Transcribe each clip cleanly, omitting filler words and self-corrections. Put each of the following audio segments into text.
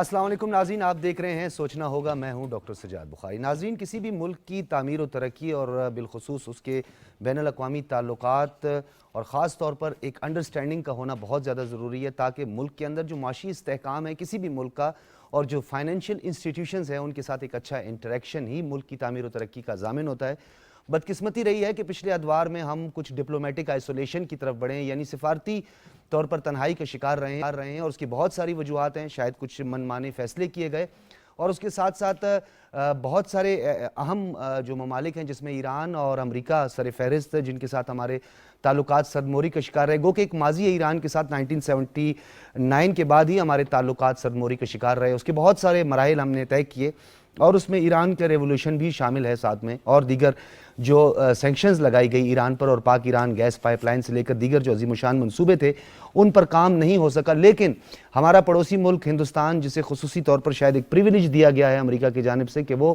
السلام علیکم ناظرین، آپ دیکھ رہے ہیں سوچنا ہوگا۔ میں ہوں ڈاکٹر سجاد بخاری۔ ناظرین، کسی بھی ملک کی تعمیر و ترقی اور بالخصوص اس کے بین الاقوامی تعلقات اور خاص طور پر ایک انڈرسٹینڈنگ کا ہونا بہت زیادہ ضروری ہے، تاکہ ملک کے اندر جو معاشی استحکام ہے کسی بھی ملک کا اور جو فائنینشیل انسٹیٹیوشنز ہیں ان کے ساتھ ایک اچھا انٹریکشن ہی ملک کی تعمیر و ترقی کا ضامن ہوتا ہے۔ بدقسمتی رہی ہے کہ پچھلے ادوار میں ہم کچھ ڈپلومیٹک آئسولیشن کی طرف بڑھے ہیں، یعنی سفارتی طور پر تنہائی کا شکار رہے ہیں اور اس کی بہت ساری وجوہات ہیں۔ شاید کچھ من مانے فیصلے کیے گئے اور اس کے ساتھ ساتھ بہت سارے اہم جو ممالک ہیں جس میں ایران اور امریکہ سر فہرست جن کے ساتھ ہمارے تعلقات صدموری کا شکار رہے۔ گو کہ ایک ماضی ہے ایران کے ساتھ 1979 کے بعد ہی ہمارے تعلقات صدموری کا شکار رہے۔ اس کے بہت سارے مراحل ہم نے طے کیے اور اس میں ایران کا ریولوشن بھی شامل ہے ساتھ میں، اور دیگر جو سینکشنز لگائی گئی ایران پر اور پاک ایران گیس پائپ لائن سے لے کر دیگر جو عظیم الشان منصوبے تھے ان پر کام نہیں ہو سکا۔ لیکن ہمارا پڑوسی ملک ہندوستان، جسے خصوصی طور پر شاید ایک پریویلیج دیا گیا ہے امریکہ کی جانب سے کہ وہ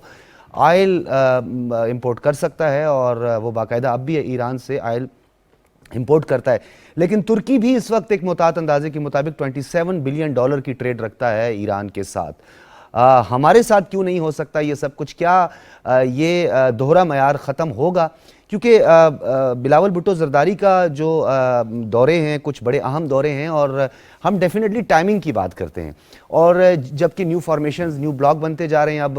آئل امپورٹ کر سکتا ہے، اور وہ باقاعدہ اب بھی ایران سے آئل امپورٹ کرتا ہے، لیکن ترکی بھی اس وقت ایک محتاط اندازے کے مطابق $27 بلین کی ٹریڈ رکھتا ہے ایران کے ساتھ۔ ہمارے ساتھ کیوں نہیں ہو سکتا یہ سب کچھ؟ کیا یہ دوہرا معیار ختم ہوگا؟ کیونکہ بلاول بھٹو زرداری کا جو دورے ہیں کچھ بڑے اہم دورے ہیں، اور ہم ڈیفینیٹلی ٹائمنگ کی بات کرتے ہیں، اور جبکہ نیو فارمیشنز نیو بلاک بنتے جا رہے ہیں، اب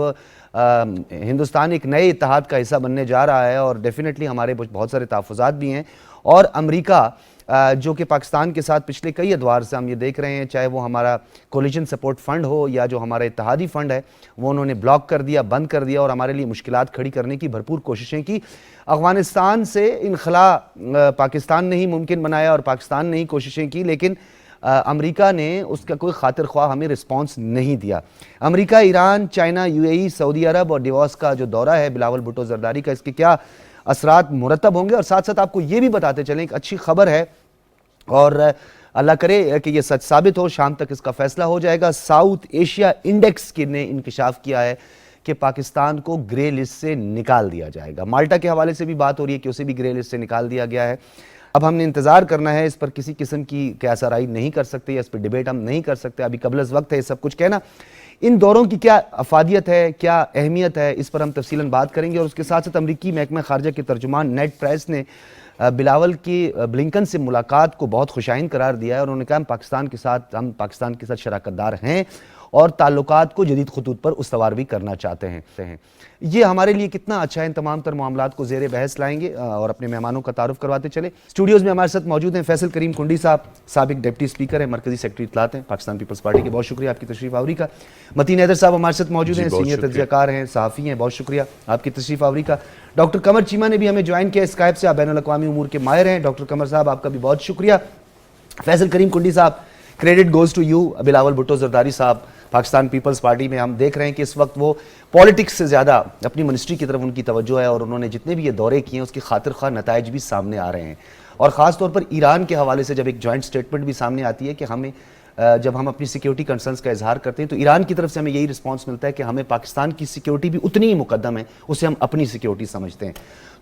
ہندوستان ایک نئے اتحاد کا حصہ بننے جا رہا ہے، اور ڈیفینیٹلی ہمارے بہت سارے تحفظات بھی ہیں، اور امریکہ جو کہ پاکستان کے ساتھ پچھلے کئی ادوار سے ہم یہ دیکھ رہے ہیں، چاہے وہ ہمارا کولیجن سپورٹ فنڈ ہو یا جو ہمارا اتحادی فنڈ ہے، وہ انہوں نے بلاک کر دیا، بند کر دیا، اور ہمارے لیے مشکلات کھڑی کرنے کی بھرپور کوششیں کی۔ افغانستان سے انخلاء پاکستان نے ہی ممکن بنایا اور پاکستان نے ہی کوششیں کی، لیکن امریکہ نے اس کا کوئی خاطر خواہ ہمیں رسپانس نہیں دیا۔ امریکہ، ایران، چائنا، UAE، سعودی عرب اور ڈیووس کا جو دورہ ہے بلاول بھٹو زرداری کا، اس کے کیا اثرات مرتب ہوں گے؟ اور ساتھ ساتھ آپ کو یہ بھی بتاتے چلیں ایک اچھی خبر ہے، اور اللہ کرے کہ یہ سچ ثابت ہو، شام تک اس کا فیصلہ ہو جائے گا۔ ساؤتھ ایشیا انڈیکس نے انکشاف کیا ہے کہ پاکستان کو گرے لسٹ سے نکال دیا جائے گا۔ مالٹا کے حوالے سے بھی بات ہو رہی ہے کہ اسے بھی گرے لسٹ سے نکال دیا گیا ہے۔ اب ہم نے انتظار کرنا ہے، اس پر کسی قسم کی کیسا رائے نہیں کر سکتے یا اس پر ڈیبیٹ ہم نہیں کر سکتے، ابھی قبل از وقت ہے یہ سب کچھ کہنا۔ ان دوروں کی کیا افادیت ہے، کیا اہمیت ہے، اس پر ہم تفصیلاً بات کریں گے، اور اس کے ساتھ ساتھ امریکی محکمہ خارجہ کے ترجمان نیڈ پرائس نے بلاول کی بلنکن سے ملاقات کو بہت خوشائند قرار دیا ہے، اور انہوں نے کہا ہم پاکستان کے ساتھ شراکت دار ہیں اور تعلقات کو جدید خطوط پر استوار بھی کرنا چاہتے ہیں۔ یہ ہمارے لیے کتنا اچھا ہے، ان تمام تر معاملات کو زیر بحث لائیں گے اور اپنے مہمانوں کا تعارف کرواتے چلے۔ اسٹوڈیوز میں ہمارے ساتھ موجود ہیں فیصل کریم کنڈی صاحب، سابق ڈپٹی اسپیکر ہیں، مرکزی سیکرٹری اطلاعات ہیں پاکستان پیپلز پارٹی کے، بہت شکریہ آپ کی تشریف آوری کا۔ متین حیدر صاحب ہمارے ساتھ موجود ہیں، سینئر تجزیہ کار ہیں، صحافی ہیں، بہت شکریہ آپ کی تشریف آوری کا۔ ڈاکٹر قمر چیمہ نے بھی ہمیں جوائن کیا اسکائپ سے، آپ بین الاقوامی امور کے ماہر ہیں، ڈاکٹر قمر صاحب آپ کا بھی بہت شکریہ۔ فیصل کریم کنڈی صاحب، credit goes to you. Bilawal Bhutto Zardari صاحب پاکستان پیپلز پارٹی میں، ہم دیکھ رہے ہیں کہ اس وقت وہ پولیٹکس سے زیادہ اپنی منسٹری کی طرف ان کی توجہ ہے، اور انہوں نے جتنے بھی یہ دورے کیے ہیں اس کی خاطر خواہ نتائج بھی سامنے آ رہے ہیں، اور خاص طور پر ایران کے حوالے سے جب ایک جوائنٹ سٹیٹمنٹ بھی سامنے آتی ہے کہ ہمیں جب ہم اپنی سیکیورٹی کنسرنز کا اظہار کرتے ہیں تو ایران کی طرف سے ہمیں یہی رسپانس ملتا ہے کہ ہمیں پاکستان کی سیکیورٹی بھی اتنی ہی مقدم ہے، اسے ہم اپنی سیکیورٹی سمجھتے ہیں۔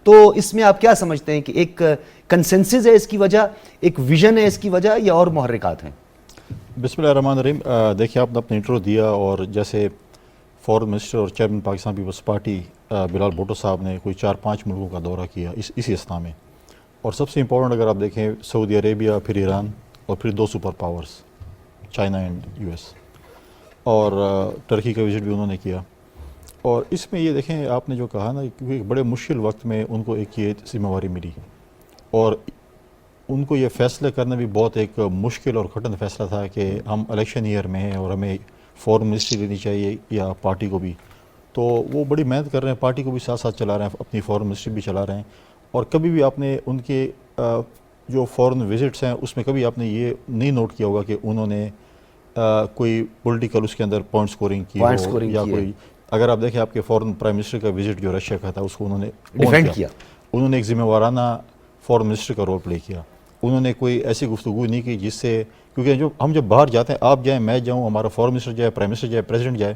تو اس میں آپ کیا سمجھتے ہیں کہ ایک کنسنسس ہے اس کی وجہ، ایک ویژن ہے اس کی وجہ، یا اور محرکات ہیں؟ بسم اللہ الرحمن الرحیم۔ دیکھیے آپ نے اپنا انٹرو دیا، اور جیسے فورن منسٹر اور چیئرمین پاکستان پیپلز پارٹی بلاول بھٹو صاحب نے کوئی 4-5 ملکوں کا دورہ کیا اسی اسنا میں، اور سب سے امپورٹنٹ اگر آپ دیکھیں سعودی عربیہ، پھر ایران، اور پھر 2 super powers China and US، اور ٹرکی کا وزٹ بھی انہوں نے کیا۔ اور اس میں یہ دیکھیں آپ نے جو کہا نا، کیونکہ ایک بڑے مشکل وقت میں ان کو ایک یہ ذمہ داری ملی، اور ان کو یہ فیصلہ کرنا بھی بہت ایک مشکل اور کٹھن فیصلہ تھا کہ ہم الیکشن ایئر میں ہیں اور ہمیں فورن منسٹری لینی چاہیے یا پارٹی کو بھی، تو وہ بڑی محنت کر رہے ہیں، پارٹی کو بھی ساتھ ساتھ چلا رہے ہیں، اپنی فورن منسٹری بھی چلا رہے ہیں، اور کبھی بھی آپ نے ان کے جو فورن وزٹس ہیں اس میں کبھی آپ نے یہ نہیں نوٹ کیا ہوگا کہ انہوں نے کوئی پولیٹیکل اس کے اندر پوائنٹ سکورنگ کی ہو، یا کوئی اگر آپ دیکھیں آپ کے فورن پرائم منسٹر کا وزٹ جو رشیا کا تھا اس کو انہوں نے ڈیفینڈ کیا، انہوں نے ایک ذمہ وارانہ فورن منسٹر کا رول پلے کیا، انہوں نے کوئی ایسی گفتگو نہیں کی جس سے، کیونکہ ہم جب باہر جاتے ہیں، آپ جائیں، میں جاؤں، ہمارا فورن منسٹر جائے، پرائم منسٹر جائے، پریزیڈنٹ جائے،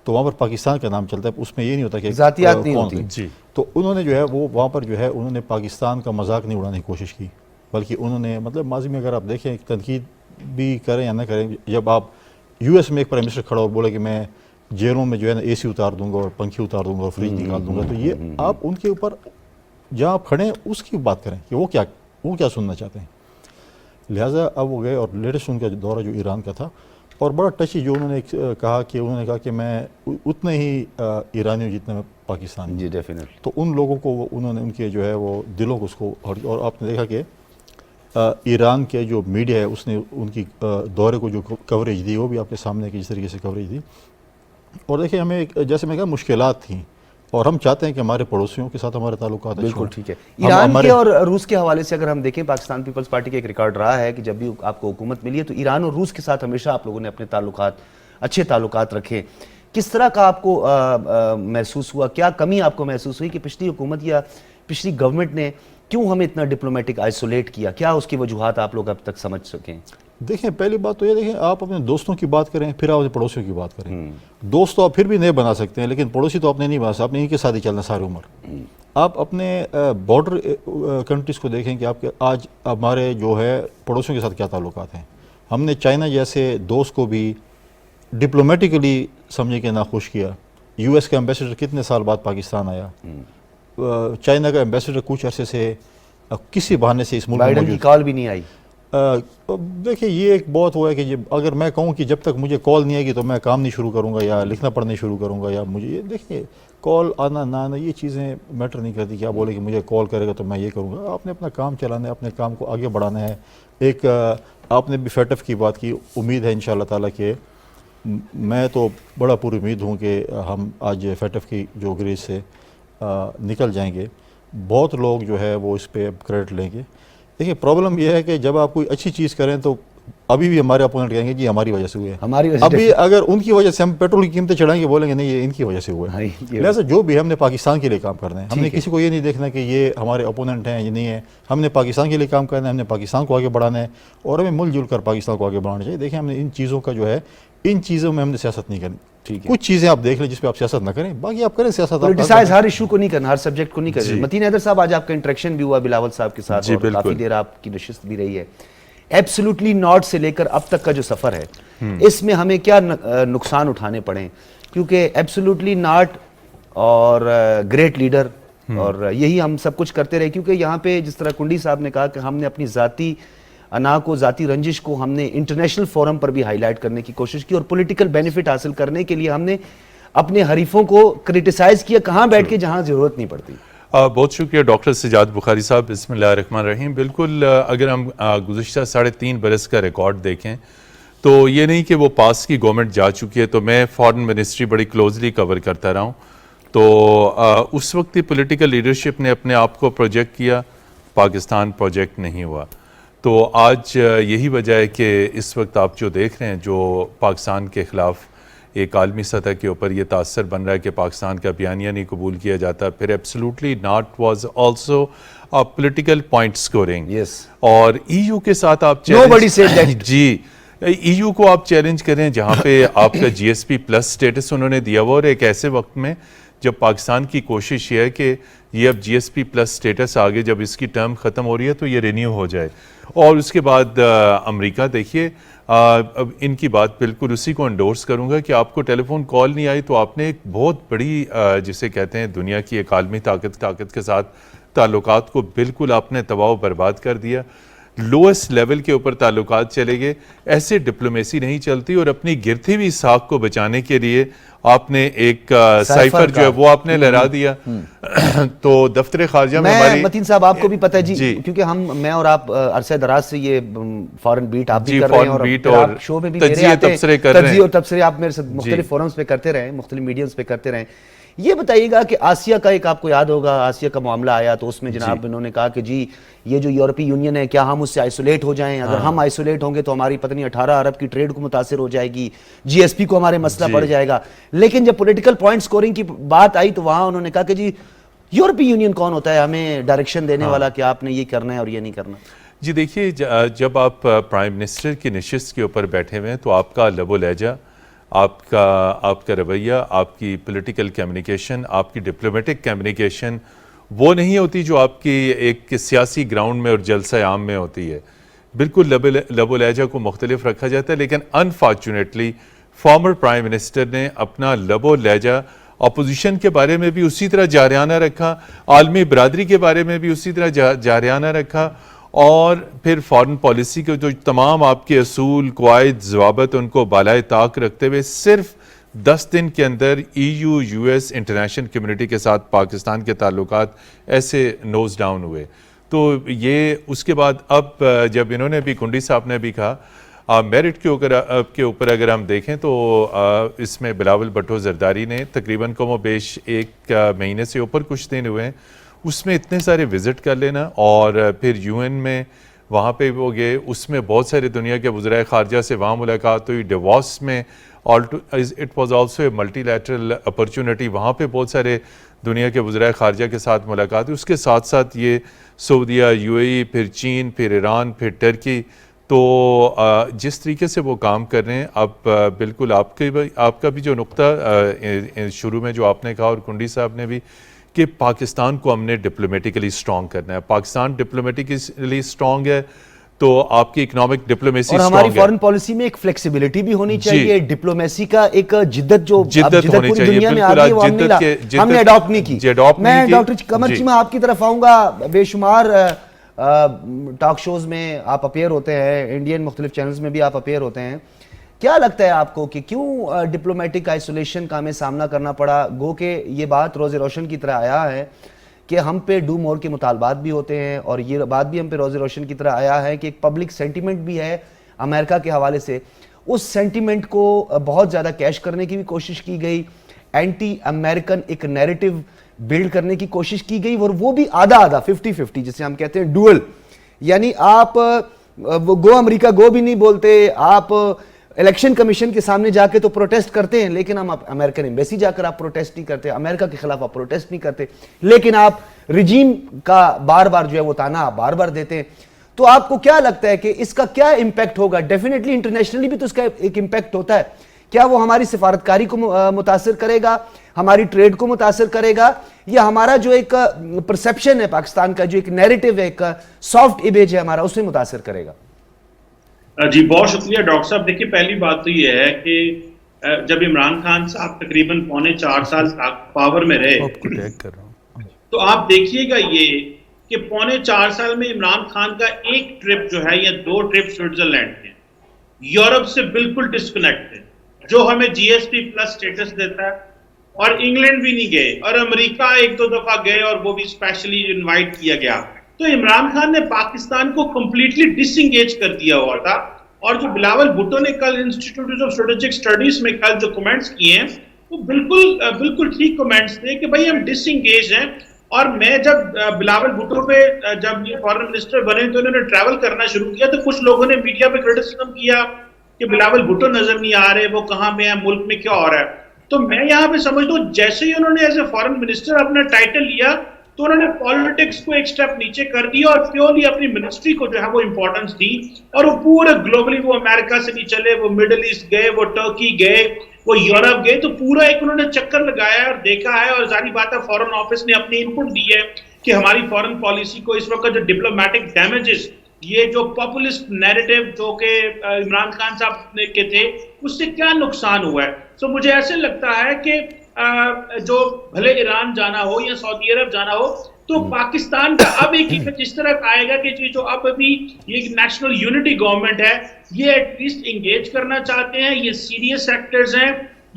تو وہاں پر پاکستان کا نام چلتا ہے، اس میں یہ نہیں ہوتا کہ ذاتیات نہیں ہوتی جی۔ تو انہوں نے جو ہے وہ وہاں پر جو ہے انہوں نے پاکستان کا مذاق نہیں اڑانے کی کوشش کی، بلکہ انہوں نے مطلب ماضی میں اگر آپ دیکھیں تنقید بھی کریں یا نہ کریں، جب آپ US میں ایک پرائم منسٹر کھڑا اور بولے کہ میں جیلوں میں جو ہے نا AC اتار دوں گا اور پنکھے اتار دوں گا اور فریج نکال دوں گا، تو یہ آپ ان کے اوپر جہاں آپ کھڑے ہیں اس کی بات کریں کہ وہ کیا سننا چاہتے ہیں. لہٰذا اب وہ گئے اور لیٹسٹ ان کا دورہ جو ایران کا تھا، اور بڑا ٹچی جو انہوں نے کہا کہ میں اتنے ہی ایرانی ہوں جتنے میں پاکستانی. جی ڈیفینیٹلی. تو ان لوگوں کو انہوں نے ان کے جو ہے وہ دلوں کو اس کو، اور آپ نے دیکھا کہ ایران کے جو میڈیا ہے اس نے ان کی دورے کو جو کوریج دی وہ بھی آپ کے سامنے کی جس طریقے سے کوریج دی. اور دیکھیں ہمیں جیسے میں کہا مشکلات تھیں، اور ہم چاہتے ہیں کہ ہمارے پڑوسیوں کے ساتھ ہمارے تعلقات اچھے بالکل ہوں. ٹھیک ہے. ایران کے اور روس کے حوالے سے اگر ہم دیکھیں، پاکستان پیپلز پارٹی کا ایک ریکارڈ رہا ہے کہ جب بھی آپ کو حکومت ملی ہے تو ایران اور روس کے ساتھ ہمیشہ آپ لوگوں نے اپنے اچھے تعلقات رکھے. کس طرح کا آپ کو محسوس ہوا، کیا کمی آپ کو محسوس ہوئی کہ پچھلی حکومت یا پچھلی گورنمنٹ نے کیوں ہمیں اتنا ڈپلومیٹک آئسولیٹ کیا؟ کیا اس کی وجوہات آپ لوگ اب تک سمجھ سکیں؟ دیکھیں پہلی بات تو یہ دیکھیں، آپ اپنے دوستوں کی بات کریں پھر آپ اپنے پڑوسیوں کی بات کریں. دوست تو آپ پھر بھی نہیں بنا سکتے ہیں، لیکن پڑوسی تو آپ نے نہیں بنا سکتے، آپ نے ان کے ساتھ ہی چلنا ساری عمر. آپ اپنے بارڈر کنٹریز کو دیکھیں کہ آپ کے آج ہمارے جو ہے پڑوسیوں کے ساتھ کیا تعلقات ہیں. ہم نے چائنا جیسے دوست کو بھی ڈپلومیٹکلی سمجھے کہ ناخوش کیا. US کا ایمبیسڈر کتنے سال بعد پاکستان آیا. چائنا کا ایمبیسڈر کچھ عرصے سے کسی بہانے سے اس ملک میں بائیڈن کی کال بھی نہیں آئی. دیکھیں یہ ایک بہت ہوا ہے کہ اگر میں کہوں کہ جب تک مجھے کال نہیں آئے گی تو میں کام نہیں شروع کروں گا یا لکھنا پڑھنا شروع کروں گا، یا مجھے یہ دیکھیں کال آنا نہ آنا یہ چیزیں میٹر نہیں کرتی کہ آپ بولے کہ مجھے کال کرے گا تو میں یہ کروں گا. آپ نے اپنا کام چلانا ہے، اپنے کام کو آگے بڑھانا ہے. ایک آپ نے بھی فیٹف کی بات کی، امید ہے انشاءاللہ تعالیٰ کہ میں تو بڑا پر امید ہوں کہ ہم آج فیٹف کی جو گریز سے نکل جائیں گے. بہت لوگ جو ہے وہ اس پہ کریڈٹ لیں گے. دیکھیں پرابلم یہ ہے کہ جب آپ کوئی اچھی چیز کریں تو ابھی بھی ہمارے اپوننٹ کہیں گے جی ہماری وجہ سے ہوئے ہیں. ابھی اگر ان کی وجہ سے ہم پیٹرول کی قیمتیں چڑھائیں گے بولیں گے نہیں یہ ان کی وجہ سے ہوئے ہیں. لہٰذا جو بھی ہم نے پاکستان کے لیے کام کرنا ہے، ہم نے کسی کو یہ نہیں دیکھنا کہ یہ ہمارے اپوننٹ ہیں یہ نہیں ہے. ہم نے پاکستان کے لیے کام کرنا ہے، ہم نے پاکستان کو آگے بڑھانا ہے، اور ہمیں مل جل کر پاکستان کو آگے بڑھانا چاہیے. دیکھیں ہم نے ان چیزوں کا جو ہے ان چیزوں میں ہم نے سیاست نہیں کرنی. کچھ چیزیں آپ دیکھ لیں جس پہ آپ سیاست نہ کریں، باقی آپ کریں سیاست. پولیٹیسائز ہر ایشو کو نہیں کرنا، ہر سبجیکٹ کو نہیں کرنا. متین حیدر صاحب آج آپ کا انٹریکشن بھی ہوا بلاول صاحب کے ساتھ اور کافی دیر آپ کی نشست بھی رہی ہے. ایبسولوٹلی ناٹ سے لے کر اب تک کا جو سفر ہے اس میں ہمیں کیا نقصان اٹھانے پڑے؟ کیونکہ ایبسولوٹلی ناٹ اور گریٹ لیڈر اور یہی ہم سب کچھ کرتے رہے. کیونکہ یہاں پہ جس طرح کنڈی صاحب نے کہا کہ ہم نے اپنی ذاتی انا کو، ذاتی رنجش کو ہم نے انٹرنیشنل فورم پر بھی ہائی لائٹ کرنے کی کوشش کی، اور پولیٹیکل بینیفٹ حاصل کرنے کے لیے ہم نے اپنے حریفوں کو کرٹیسائز کیا کہاں بیٹھ کے جہاں ضرورت نہیں پڑتی. بہت شکریہ ڈاکٹر سجاد بخاری صاحب. بسم اللہ الرحمن الرحیم. بالکل اگر ہم گزشتہ 3.5 برس کا ریکارڈ دیکھیں تو یہ نہیں کہ وہ پاس کی گورنمنٹ جا چکی ہے، تو میں فارن منسٹری بڑی کلوزلی کور کرتا رہا ہوں. تو اس وقت کی پولیٹیکل لیڈرشپ نے اپنے آپ کو پروجیکٹ کیا، پاکستان پروجیکٹ نہیں ہوا. تو آج یہی وجہ ہے کہ اس وقت آپ جو دیکھ رہے ہیں جو پاکستان کے خلاف ایک عالمی سطح کے اوپر یہ تاثر بن رہا ہے کہ پاکستان کا بیانیہ نہیں قبول کیا جاتا. پھر absolutely not was also political point scoring. اور EU کے ساتھ آپ جی EU کو آپ چیلنج کریں جہاں پہ آپ کا GSP+ سٹیٹس انہوں نے دیا ہوا، اور ایک ایسے وقت میں جب پاکستان کی کوشش یہ ہے کہ یہ اب GSP+ سٹیٹس آگے جب اس کی ٹرم ختم ہو رہی ہے تو یہ رینیو ہو جائے. اور اس کے بعد امریکہ دیکھیے، اب ان کی بات بالکل اسی کو انڈورس کروں گا کہ آپ کو ٹیلی فون کال نہیں آئی تو آپ نے ایک بہت بڑی جسے کہتے ہیں دنیا کی ایک عالمی طاقت کے ساتھ تعلقات کو بالکل آپ نے تباہ و برباد کر دیا. لوئسٹ لیول کے اوپر تعلقات چلے گئے. ایسے ڈپلومیسی نہیں چلتی. اور اپنی گرتی ہوئی ساکھ کو بچانے کے لیے آپ نے ایک سائفر جو ہے وہ آپ نے لہرا دیا. تو دفتر خارجہ میں ہماری متین صاحب آپ کو بھی پتہ ہے جی کیونکہ میں اور آپ عرصہ دراز سے یہ فورن بیٹ آپ بھی کر رہے ہیں اور آپ شو میں بھی میرے آتے ہیں، تجزیے اور تبصرے آپ میرے ساتھ مختلف فورمز پہ کرتے رہے، مختلف میڈیمز پہ کرتے رہے. یہ بتائیے گا کہ آسیہ کا ایک آپ کو یاد ہوگا آسیہ کا معاملہ آیا تو اس میں جناب انہوں نے کہا کہ جی یہ جو یورپی یونین ہے کیا ہم اس سے آئسولیٹ ہو جائیں؟ اگر ہم آئسولیٹ ہوں گے تو ہماری پتہ نہیں 18 ارب کی ٹریڈ کو متاثر ہو جائے گی، GSP کو ہمارے مسئلہ پڑ جائے گا. لیکن جب پولیٹیکل پوائنٹ سکورنگ کی بات آئی تو وہاں انہوں نے کہا کہ جی یورپی یونین کون ہوتا ہے ہمیں ڈائریکشن دینے والا کہ آپ نے یہ کرنا ہے اور یہ نہیں کرنا؟ جی دیکھیے جب آپ پرائم منسٹر کی نشست کے اوپر بیٹھے ہوئے ہیں تو آپ کا لب و لہجہ، آپ کا رویہ، آپ کی پولیٹیکل کمیونیکیشن، آپ کی ڈپلومیٹک کمیونیکیشن وہ نہیں ہوتی جو آپ کی ایک سیاسی گراؤنڈ میں اور جلسہ عام میں ہوتی ہے. بالکل لب و لہجہ کو مختلف رکھا جاتا ہے، لیکن انفارچونیٹلی فارمر پرائم منسٹر نے اپنا لب و لہجہ اپوزیشن کے بارے میں بھی اسی طرح جارحانہ رکھا، عالمی برادری کے بارے میں بھی اسی طرح جارحانہ رکھا، اور پھر فارن پالیسی کے جو تمام آپ کے اصول، قواعد، ضوابط ان کو بالائے طاق رکھتے ہوئے صرف 10 دن کے اندر یو ایس انٹرنیشنل کمیونٹی کے ساتھ پاکستان کے تعلقات ایسے نوز ڈاؤن ہوئے. تو یہ اس کے بعد اب جب انہوں نے بھی کنڈی صاحب نے بھی کہا میرٹ کے اوپر اگر ہم دیکھیں تو اس میں بلاول بھٹو زرداری نے تقریباً کم و بیش 1 مہینے سے اوپر کچھ دن ہوئے ہیں، اس میں اتنے سارے وزٹ کر لینا، اور پھر یو این میں وہاں پہ وہ گئے، اس میں بہت سارے دنیا کے وزرائے خارجہ سے وہاں ملاقات ہوئی، ڈیووس میں it was also a multi lateral opportunity, وہاں پہ بہت سارے دنیا کے وزرائے خارجہ کے ساتھ ملاقات ہوئی، اس کے ساتھ ساتھ یہ سعودیہ، یو اے ای، پھر چین، پھر ایران، پھر ٹرکی. تو جس طریقے سے وہ کام کر رہے ہیں اب بالکل آپ کا بھی جو نقطہ شروع میں جو آپ نے کہا اور کنڈی صاحب نے بھی کہ پاکستان کو ہم نے ڈپلومیٹیکلی سٹرونگ کرنا ہے، پاکستان ڈپلومیٹیکلی سٹرونگ ہے تو آپ کی اکنامک ڈپلومیسی اور سٹرونگ ہماری ہے. فارن پالیسی میں ایک فلیکسیبلٹی بھی ہونی چاہیے، ڈپلومیسی کا ایک جدت جو جدت ہونی پوری چاہیے، دنیا میں بالکل آگئی وہ ہم نے اڈاپٹ نہیں کی. میں ڈاکٹر قمر چیمہ آپ کی طرف آؤں گا، بے شمار ٹاک شوز میں آپ اپیئر ہوتے ہیں، انڈین مختلف چینلز میں بھی آپ اپیئر ہوتے ہیں، کیا لگتا ہے آپ کو کہ کیوں ڈپلومیٹک آئسولیشن کا ہمیں سامنا کرنا پڑا؟ گو کہ یہ بات روز روشن کی طرح آیا ہے کہ ہم پہ ڈو مور کے مطالبات بھی ہوتے ہیں، اور یہ بات بھی ہم پہ روز روشن کی طرح آیا ہے کہ ایک پبلک سینٹیمنٹ بھی ہے امریکہ کے حوالے سے، اس سینٹیمنٹ کو بہت زیادہ کیش کرنے کی بھی کوشش کی گئی، اینٹی امریکن ایک نیریٹو بلڈ کرنے کی کوشش کی گئی، اور وہ بھی آدھا 50-50 جسے ہم کہتے ہیں ڈوئل، یعنی آپ گو امریکہ گو بھی نہیں بولتے، آپ الیکشن کمیشن کے سامنے جا کے تو پروٹیسٹ کرتے ہیں، لیکن ہم امریکن ایمبیسی جا کر آپ پروٹیسٹ نہیں کرتے، امریکہ کے خلاف آپ پروٹیسٹ نہیں کرتے، لیکن آپ رجیم کا بار بار جو ہے وہ تانا آپ بار بار دیتے ہیں. تو آپ کو کیا لگتا ہے کہ اس کا کیا امپیکٹ ہوگا؟ ڈیفینیٹلی انٹرنیشنلی بھی تو اس کا ایک امپیکٹ ہوتا ہے، کیا وہ ہماری سفارتکاری کو متاثر کرے گا، ہماری ٹریڈ کو متاثر کرے گا، یا ہمارا جو ایک پرسیپشن ہے پاکستان کا، جو ایک نیریٹو ہے، ایک سافٹ امیج ہے ہمارا، اسے متاثر کرے گا؟ جی بہت شکریہ ڈاکٹر صاحب. دیکھیے پہلی بات تو یہ ہے کہ جب عمران خان صاحب تقریباً 4.25 سال پاور میں رہے تو آپ دیکھیے گا یہ کہ 4.25 سال میں عمران خان کا ایک ٹرپ جو ہے یا 2 ٹرپ سوئٹزرلینڈ کے، یورپ سے بالکل ڈسکنیکٹ ہے، جو ہمیں جی ایس پی پلس سٹیٹس دیتا ہے، اور انگلینڈ بھی نہیں گئے، اور امریکہ 1-2 دفعہ گئے اور وہ بھی اسپیشلی انوائٹ کیا گیا. تو عمران خان نے پاکستان کو کمپلیٹلی ڈس انگیج کر دیا ہوا تھا. اور جو بلاول بھٹو نے کل انسٹیٹیوٹ آف اسٹریٹجک اسٹڈیز میں کل جو کمنٹس کیے ہیں وہ بالکل ٹھیک کمنٹس تھے کہ بھائی ہم ڈس انگیج ہیں. اور میں جب بلاول بھٹو پہ جب یہ فارن منسٹر بنے تو انہوں نے ٹریول کرنا شروع کیا تو کچھ لوگوں نے میڈیا پہ کرٹیسزم کیا کہ بلاول بھٹو نظر نہیں آ رہے، وہ کہاں پہ ہیں، ملک میں کیا ہو رہا ہے. تو میں یہاں پہ سمجھتا ہوں جیسے ہی انہوں نے ایز اے فارن منسٹر اپنا ٹائٹل لیا تو انہوں نے پالیٹکس کو ایک سٹیپ نیچے کر دیا اور پیورلی اپنی منسٹری کو جو ہے وہ امپورٹنس دی. اور وہ پورے گلوبلی وہ امریکہ سے نہیں چلے، وہ مڈل ایسٹ گئے، وہ ٹرکی گئے، وہ یورپ گئے، تو پورا ایک انہوں نے چکر لگایا اور دیکھا ہے. اور ظاہری بات ہے فارن آفس نے اپنی انپٹ دی ہے کہ ہماری فارن پالیسی کو اس وقت جو ڈپلومیٹک ڈیمیجز، یہ جو پاپولسٹ نیریٹو جو کہ عمران خان صاحب کے تھے، اس سے کیا نقصان ہوا ہے. تو مجھے ایسے لگتا ہے کہ جو بھلے ایران جانا ہو یا سعودی عرب جانا ہو تو پاکستان کا اب ایک ایفیکٹ اس طرح آئے گا کہ جو اب ابھی یہ نیشنل یونٹی گورنمنٹ ہے، یہ ایٹ لیسٹ انگیج کرنا چاہتے ہیں، یہ سیریس ایکٹرز ہیں،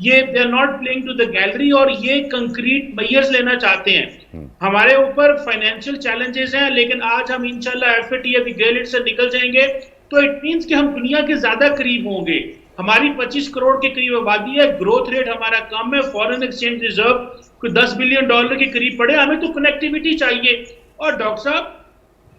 یہ they are not playing to the gallery, اور یہ کنکریٹ میئرز لینا چاہتے ہیں. ہمارے اوپر فائنینشیل چیلنجز ہیں، لیکن آج ہم انشاءاللہ ایف اے ٹی ابھی گریڈ سے نکل جائیں گے تو اٹ مینس کہ ہم دنیا کے زیادہ قریب ہوں گے. ہماری 25 کروڑ کے قریب آبادی ہے، گروتھ ریٹ ہمارا کم ہے، فارن ایکسچینج ریزرو کوئی $10 بلین کے قریب پڑے. ہمیں تو کنیکٹیویٹی چاہیے. اور ڈاکٹر صاحب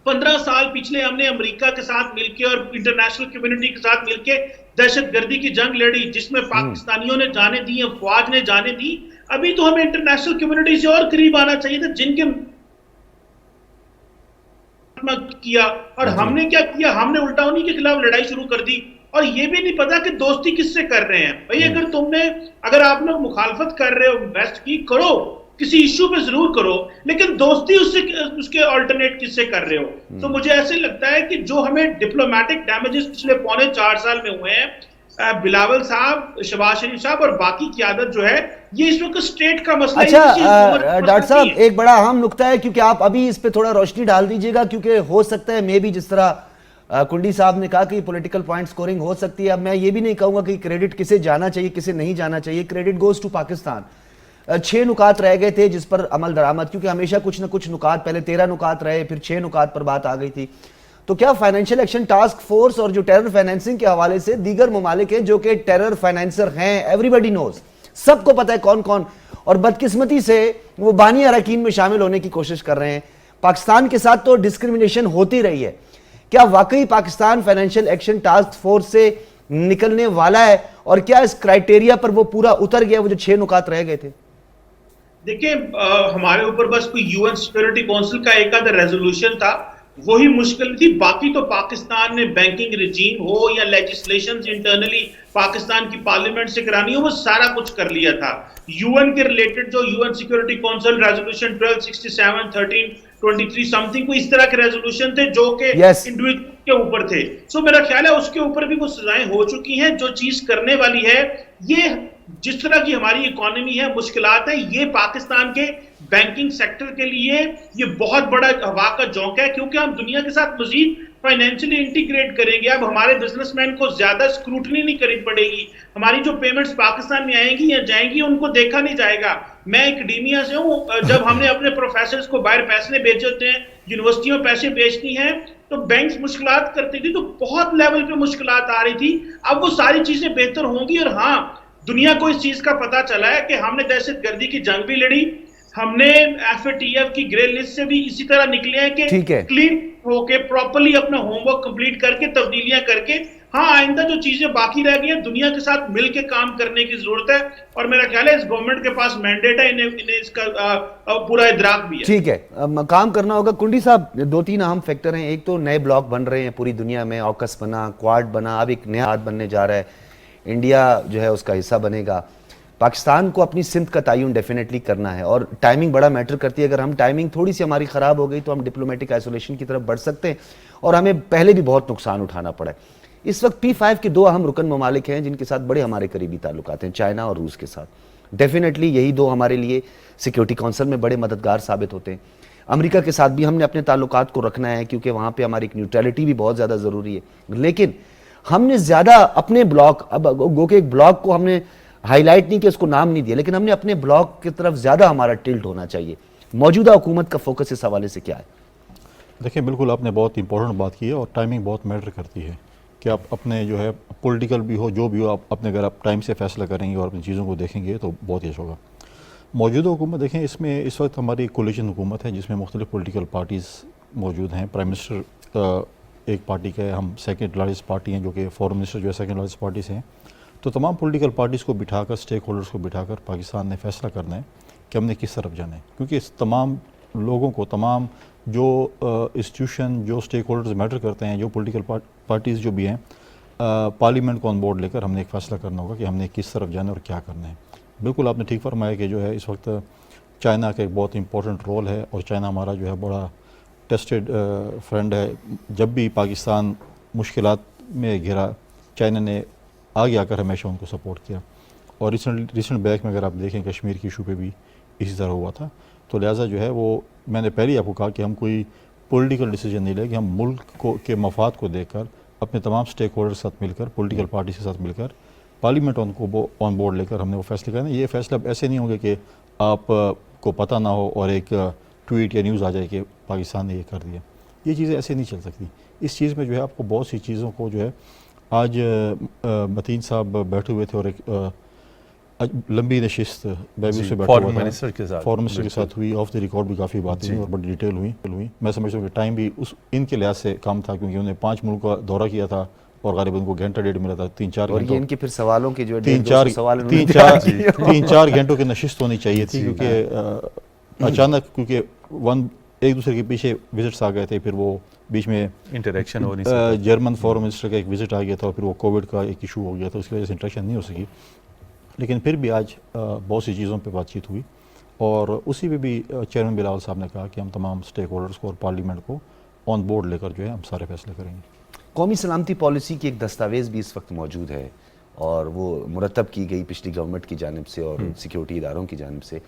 15 سال پچھلے ہم نے امریکہ کے ساتھ مل کے اور انٹرنیشنل کمیونٹی کے ساتھ مل کے دہشت گردی کی جنگ لڑی، جس میں پاکستانیوں نے جانے دی، افواج نے جانے دی. ابھی تو ہمیں انٹرنیشنل کمیونٹی سے اور قریب آنا چاہیے تھا، جن کے کیا. اور ہم نے کیا کیا؟ ہم نے الٹا انہی کے خلاف لڑائی شروع کر دی. اور یہ بھی نہیں پتا کہ دوستی کس سے کر رہے ہیں. بھئی اگر آپ لوگ مخالفت کر رہے ہو، بیسٹ کی کرو، کسی ایشو پہ ضرور کرو, لیکن دوستی اس کے آلٹرنیٹ کس سے کر رہے ہو. تو مجھے ایسے لگتا ہے کہ جو ہمیں ڈپلومیٹک ڈیمیجز پچھلے 4.25 سال میں ہوئے ہیں, بلاول صاحب, شہباز شریف صاحب اور باقی قیادت جو ہے, یہ اس وقت اسٹیٹ کا مسئلہ ہے. اچھا ڈاکٹر صاحب, ایک بڑا اہم نقطہ ہے, کیونکہ آپ ابھی اس پہ تھوڑا روشنی ڈال دیجئے گا, کیونکہ ہو سکتا ہے میں بھی جس طرح کنڈی صاحب نے کہا کہ پولیٹیکل پوائنٹ سکورنگ ہو سکتی ہے. اب میں یہ بھی نہیں کہوں گا کہ کریڈٹ کسے جانا چاہیے کسے نہیں جانا چاہیے. Credit goes to Pakistan. 6 نکات رہ گئے تھے جس پر عمل درآمد, کیونکہ ہمیشہ کچھ نہ کچھ نکات, پہلے 13 نکات رہے, پھر 6 نکات پر بات آ گئی تھی. تو کیا فائنینشیل ایکشن ٹاسک فورس اور جو ٹیرر فائنینسنگ کے حوالے سے دیگر ممالک ہیں جو کہ ٹیرر فائنینسر ہیں, ایوریبڈی نوز, سب کو پتہ ہے کون کون, اور بدقسمتی سے وہ بانی اراکین میں شامل ہونے کی کوشش کر رہے ہیں. پاکستان کے ساتھ تو ڈسکریمنیشن ہوتی رہی ہے. کیا واقعی Pakistan financial action task force سے نکلنے والا ہے, اور کیا اس کرائیٹیریا پر وہ پورا اتر گیا, وہ جو 6 نکات رہ گئے تھے؟ دیکھیں, ہمارے اوپر بس کوئی UN سیکیورٹی کونسل کا ایک آدھا ریزولوشن تھا, وہی مشکل تھی. باقی تو پاکستان نے بینکنگ رجیم ہو یا لیجسلیشنز انٹرنلی پاکستان کی پارلیمنٹ سے کرانی ہو, وہ سارا کچھ کر لیا تھا. UN کے ریلیٹڈ جو UN security council resolution 1267 1323 some thing, کوئی اس طرح کے ریزولوشن تھے جو کہ انڈیویجول کے اوپر تھے. سو میرا خیال ہے اس کے اوپر بھی وہ سزائیں ہو چکی ہیں. جو چیز کرنے والی ہے, یہ جس طرح کی ہماری اکانومی ہے, مشکلات ہیں, یہ پاکستان کے بینکنگ سیکٹر کے لیے یہ بہت بڑا ہوا کا جھونکا ہے, کیونکہ ہم دنیا کے ساتھ مزید فائنینشلی انٹیگریٹ کریں گے. اب ہمارے بزنس مین کو زیادہ اسکروٹنی نہیں کرنی پڑے گی. ہماری جو پیمنٹس پاکستان میں آئیں گی یا جائیں گی, ان کو دیکھا نہیں جائے گا. میں اکیڈیمیا سے ہوں, جب ہم نے اپنے پروفیسرز کو باہر پیسے بھیجے ہوتے ہیں, یونیورسٹیوں پیسے بیچتی ہیں, تو بینکس مشکلات کرتی تھی, تو بہت لیول پہ مشکلات آ رہی تھی. اب وہ ساری چیزیں بہتر ہوں گی. اور ہاں, دنیا کو اس چیز کا پتا چلا ہے کہ ہم نے دہشت گردی کی جنگ بھی لڑی, ہم نے FATF کی گرے لسٹ سے بھی اسی طرح نکلے ہیں کہ کلین ہو کے پراپرلی اپنا ہوم ورک کمپلیٹ کر کے, تبدیلیاں کر کے. ہاں, آئندہ جو چیزیں باقی رہ گئی ہیں, دنیا کے ساتھ مل کے کام کرنے کی ضرورت ہے, اور میرا خیال ہے اس گورنمنٹ کے پاس مینڈیٹ ہے, انہیں اس کا پورا ادراک بھی ہے. ٹھیک ہے, کام کرنا ہوگا. کنڈی صاحب, 2-3 اہم فیکٹر ہیں. ایک تو نئے بلاک بن رہے ہیں پوری دنیا میں, آکس بنا, کوارڈ بنا, اب ایک نیا ہاتھ بننے جا رہا ہے, انڈیا جو ہے اس کا حصہ بنے گا. پاکستان کو اپنی سمت کا تعین ڈیفینیٹلی کرنا ہے, اور ٹائمنگ بڑا میٹر کرتی ہے. اگر ہم ٹائمنگ تھوڑی سی ہماری خراب ہو گئی تو ہم ڈپلومیٹک آئسولیشن کی طرف بڑھ سکتے ہیں, اور ہمیں پہلے بھی بہت نقصان اٹھانا پڑا ہے. اس وقت P5 کے 2 اہم رکن ممالک ہیں جن کے ساتھ بڑے ہمارے قریبی تعلقات ہیں, چائنا اور روس کے ساتھ. ڈیفینیٹلی یہی 2 ہمارے لیے سیکیورٹی کونسل میں بڑے مددگار ثابت ہوتے ہیں. امریکہ کے ساتھ بھی ہم نے اپنے تعلقات کو رکھنا ہے, کیونکہ وہاں پہ ہماری ایک نیوٹرلٹی بھی بہت زیادہ ضروری ہے. لیکن ہم نے زیادہ اپنے بلاک, اب گو کہ ایک بلاک کو ہم نے ہائی لائٹ نہیں کہ اس کو نام نہیں دیا, لیکن ہم نے اپنے بلاک کی طرف زیادہ ہمارا ٹلٹ ہونا چاہیے. موجودہ حکومت کا فوکس اس حوالے سے کیا ہے؟ دیکھیں, بالکل آپ نے بہت امپورٹنٹ بات کی ہے, اور ٹائمنگ بہت میٹر کرتی ہے کہ آپ اپنے جو ہے پولیٹیکل بھی ہو, جو بھی ہو, آپ اپنے اگر آپ ٹائم سے فیصلہ کریں گے اور اپنی چیزوں کو دیکھیں گے تو بہت ہی اچھا ہوگا. موجودہ حکومت دیکھیں, اس میں اس وقت ہماری کولیشن حکومت ہے جس میں مختلف پولیٹیکل پارٹیز موجود ہیں. پرائم منسٹر ایک پارٹی کا ہے, ہم سیکنڈ لارجسٹ پارٹی ہیں, جو کہ فورن منسٹر جو ہے سیکنڈ لارجسٹ پارٹی سے ہیں. تو تمام پولیٹیکل پارٹیز کو بٹھا کر, اسٹیک ہولڈرز کو بٹھا کر پاکستان نے فیصلہ کرنا ہے کہ ہم نے کس طرف جانا ہے, کیونکہ اس تمام لوگوں کو, تمام جو انسٹیٹیوشن, جو اسٹیک ہولڈرز میٹر کرتے ہیں, جو پولیٹیکل پارٹیز جو بھی ہیں, پارلیمنٹ کو آن بورڈ لے کر ہم نے ایک فیصلہ کرنا ہوگا کہ ہم نے کس طرف جانا ہے اور کیا کرنا ہے. بالکل آپ نے ٹھیک فرمایا کہ جو ہے اس وقت چائنا کا ایک بہت امپورٹنٹ رول ہے, اور چائنا ہمارا جو ہے بڑا ٹیسٹڈ فرینڈ ہے. جب بھی پاکستان مشکلات میں گھرا, چائنا نے آگے آ کر ہمیشہ ان کو سپورٹ کیا. اور ریسنٹ بیک میں اگر آپ دیکھیں, کشمیر کی ایشو پہ بھی اسی طرح ہوا تھا. تو لہٰذا جو ہے وہ, میں نے پہلے ہی آپ کو کہا کہ ہم کوئی پولیٹیکل ڈیسیجن نہیں لیں, کہ ہم ملک کے مفاد کو دیکھ کر اپنے تمام اسٹیک ہولڈر کے ساتھ مل کر, پولیٹیکل پارٹیز کے ساتھ مل کر, پارلیمنٹ کو آن بورڈ لے کر ہم نے وہ فیصلے کرنا ہے. یہ فیصلہ اب ایسے نہیں ہوں گے کہ آپ کو پتہ نہ ہو اور ایک ٹویٹ یا نیوز آ جائے کہ پاکستان نے یہ کر دیا. یہ چیزیں ایسے نہیں چل سکتی. اس چیز میں جو ہے آپ کو بہت سی چیزوں کو جو ہے, آج متین صاحب بیٹھے ہوئے تھے اور ایک لمبی نشست بیبی سے بیٹھا ہوا تھا, فورن منسٹر کے ساتھ ہوئی, آف دی ریکارڈ بھی کافی باتیں ہوئی اور بڑی ڈیٹیل ہوئی. میں سمجھتا ہوں کہ ٹائم بھی ان کے لحاظ سے کم تھا, کیونکہ انہوں نے 5 ملک کا دورہ کیا تھا اور غالباً ان کو گھنٹہ ڈیڑھ ملا تھا. 3-4 اور یہ ان کے پھر سوالوں کے جو 3-4 گھنٹوں کی نشست ہونی چاہیے تھی, کیونکہ اچانک, کیونکہ ایک دوسرے کے پیچھے وزٹس آ گئے تھے, پھر وہ بیچ میں انٹریکشن ہو نہیں سکتا. جرمن فورن منسٹر کا ایک وزٹ آ گیا تھا, اور پھر وہ کووڈ کا ایک ایشو ہو گیا تھا, اس کی وجہ سے انٹریکشن نہیں ہو سکی. لیکن پھر بھی آج بہت سی چیزوں پہ بات چیت ہوئی. اور اسی پہ بھی چیئرمین بلال صاحب نے کہا کہ ہم تمام اسٹیک ہولڈرس کو اور پارلیمنٹ کو آن بورڈ لے کر جو ہے ہم سارے فیصلے کریں گے. قومی سلامتی پالیسی کی ایک دستاویز بھی اس وقت موجود ہے اور وہ مرتب کی گئی پچھلی گورنمنٹ کی جانب سے اور سیکیورٹی اداروں کی جانب سے.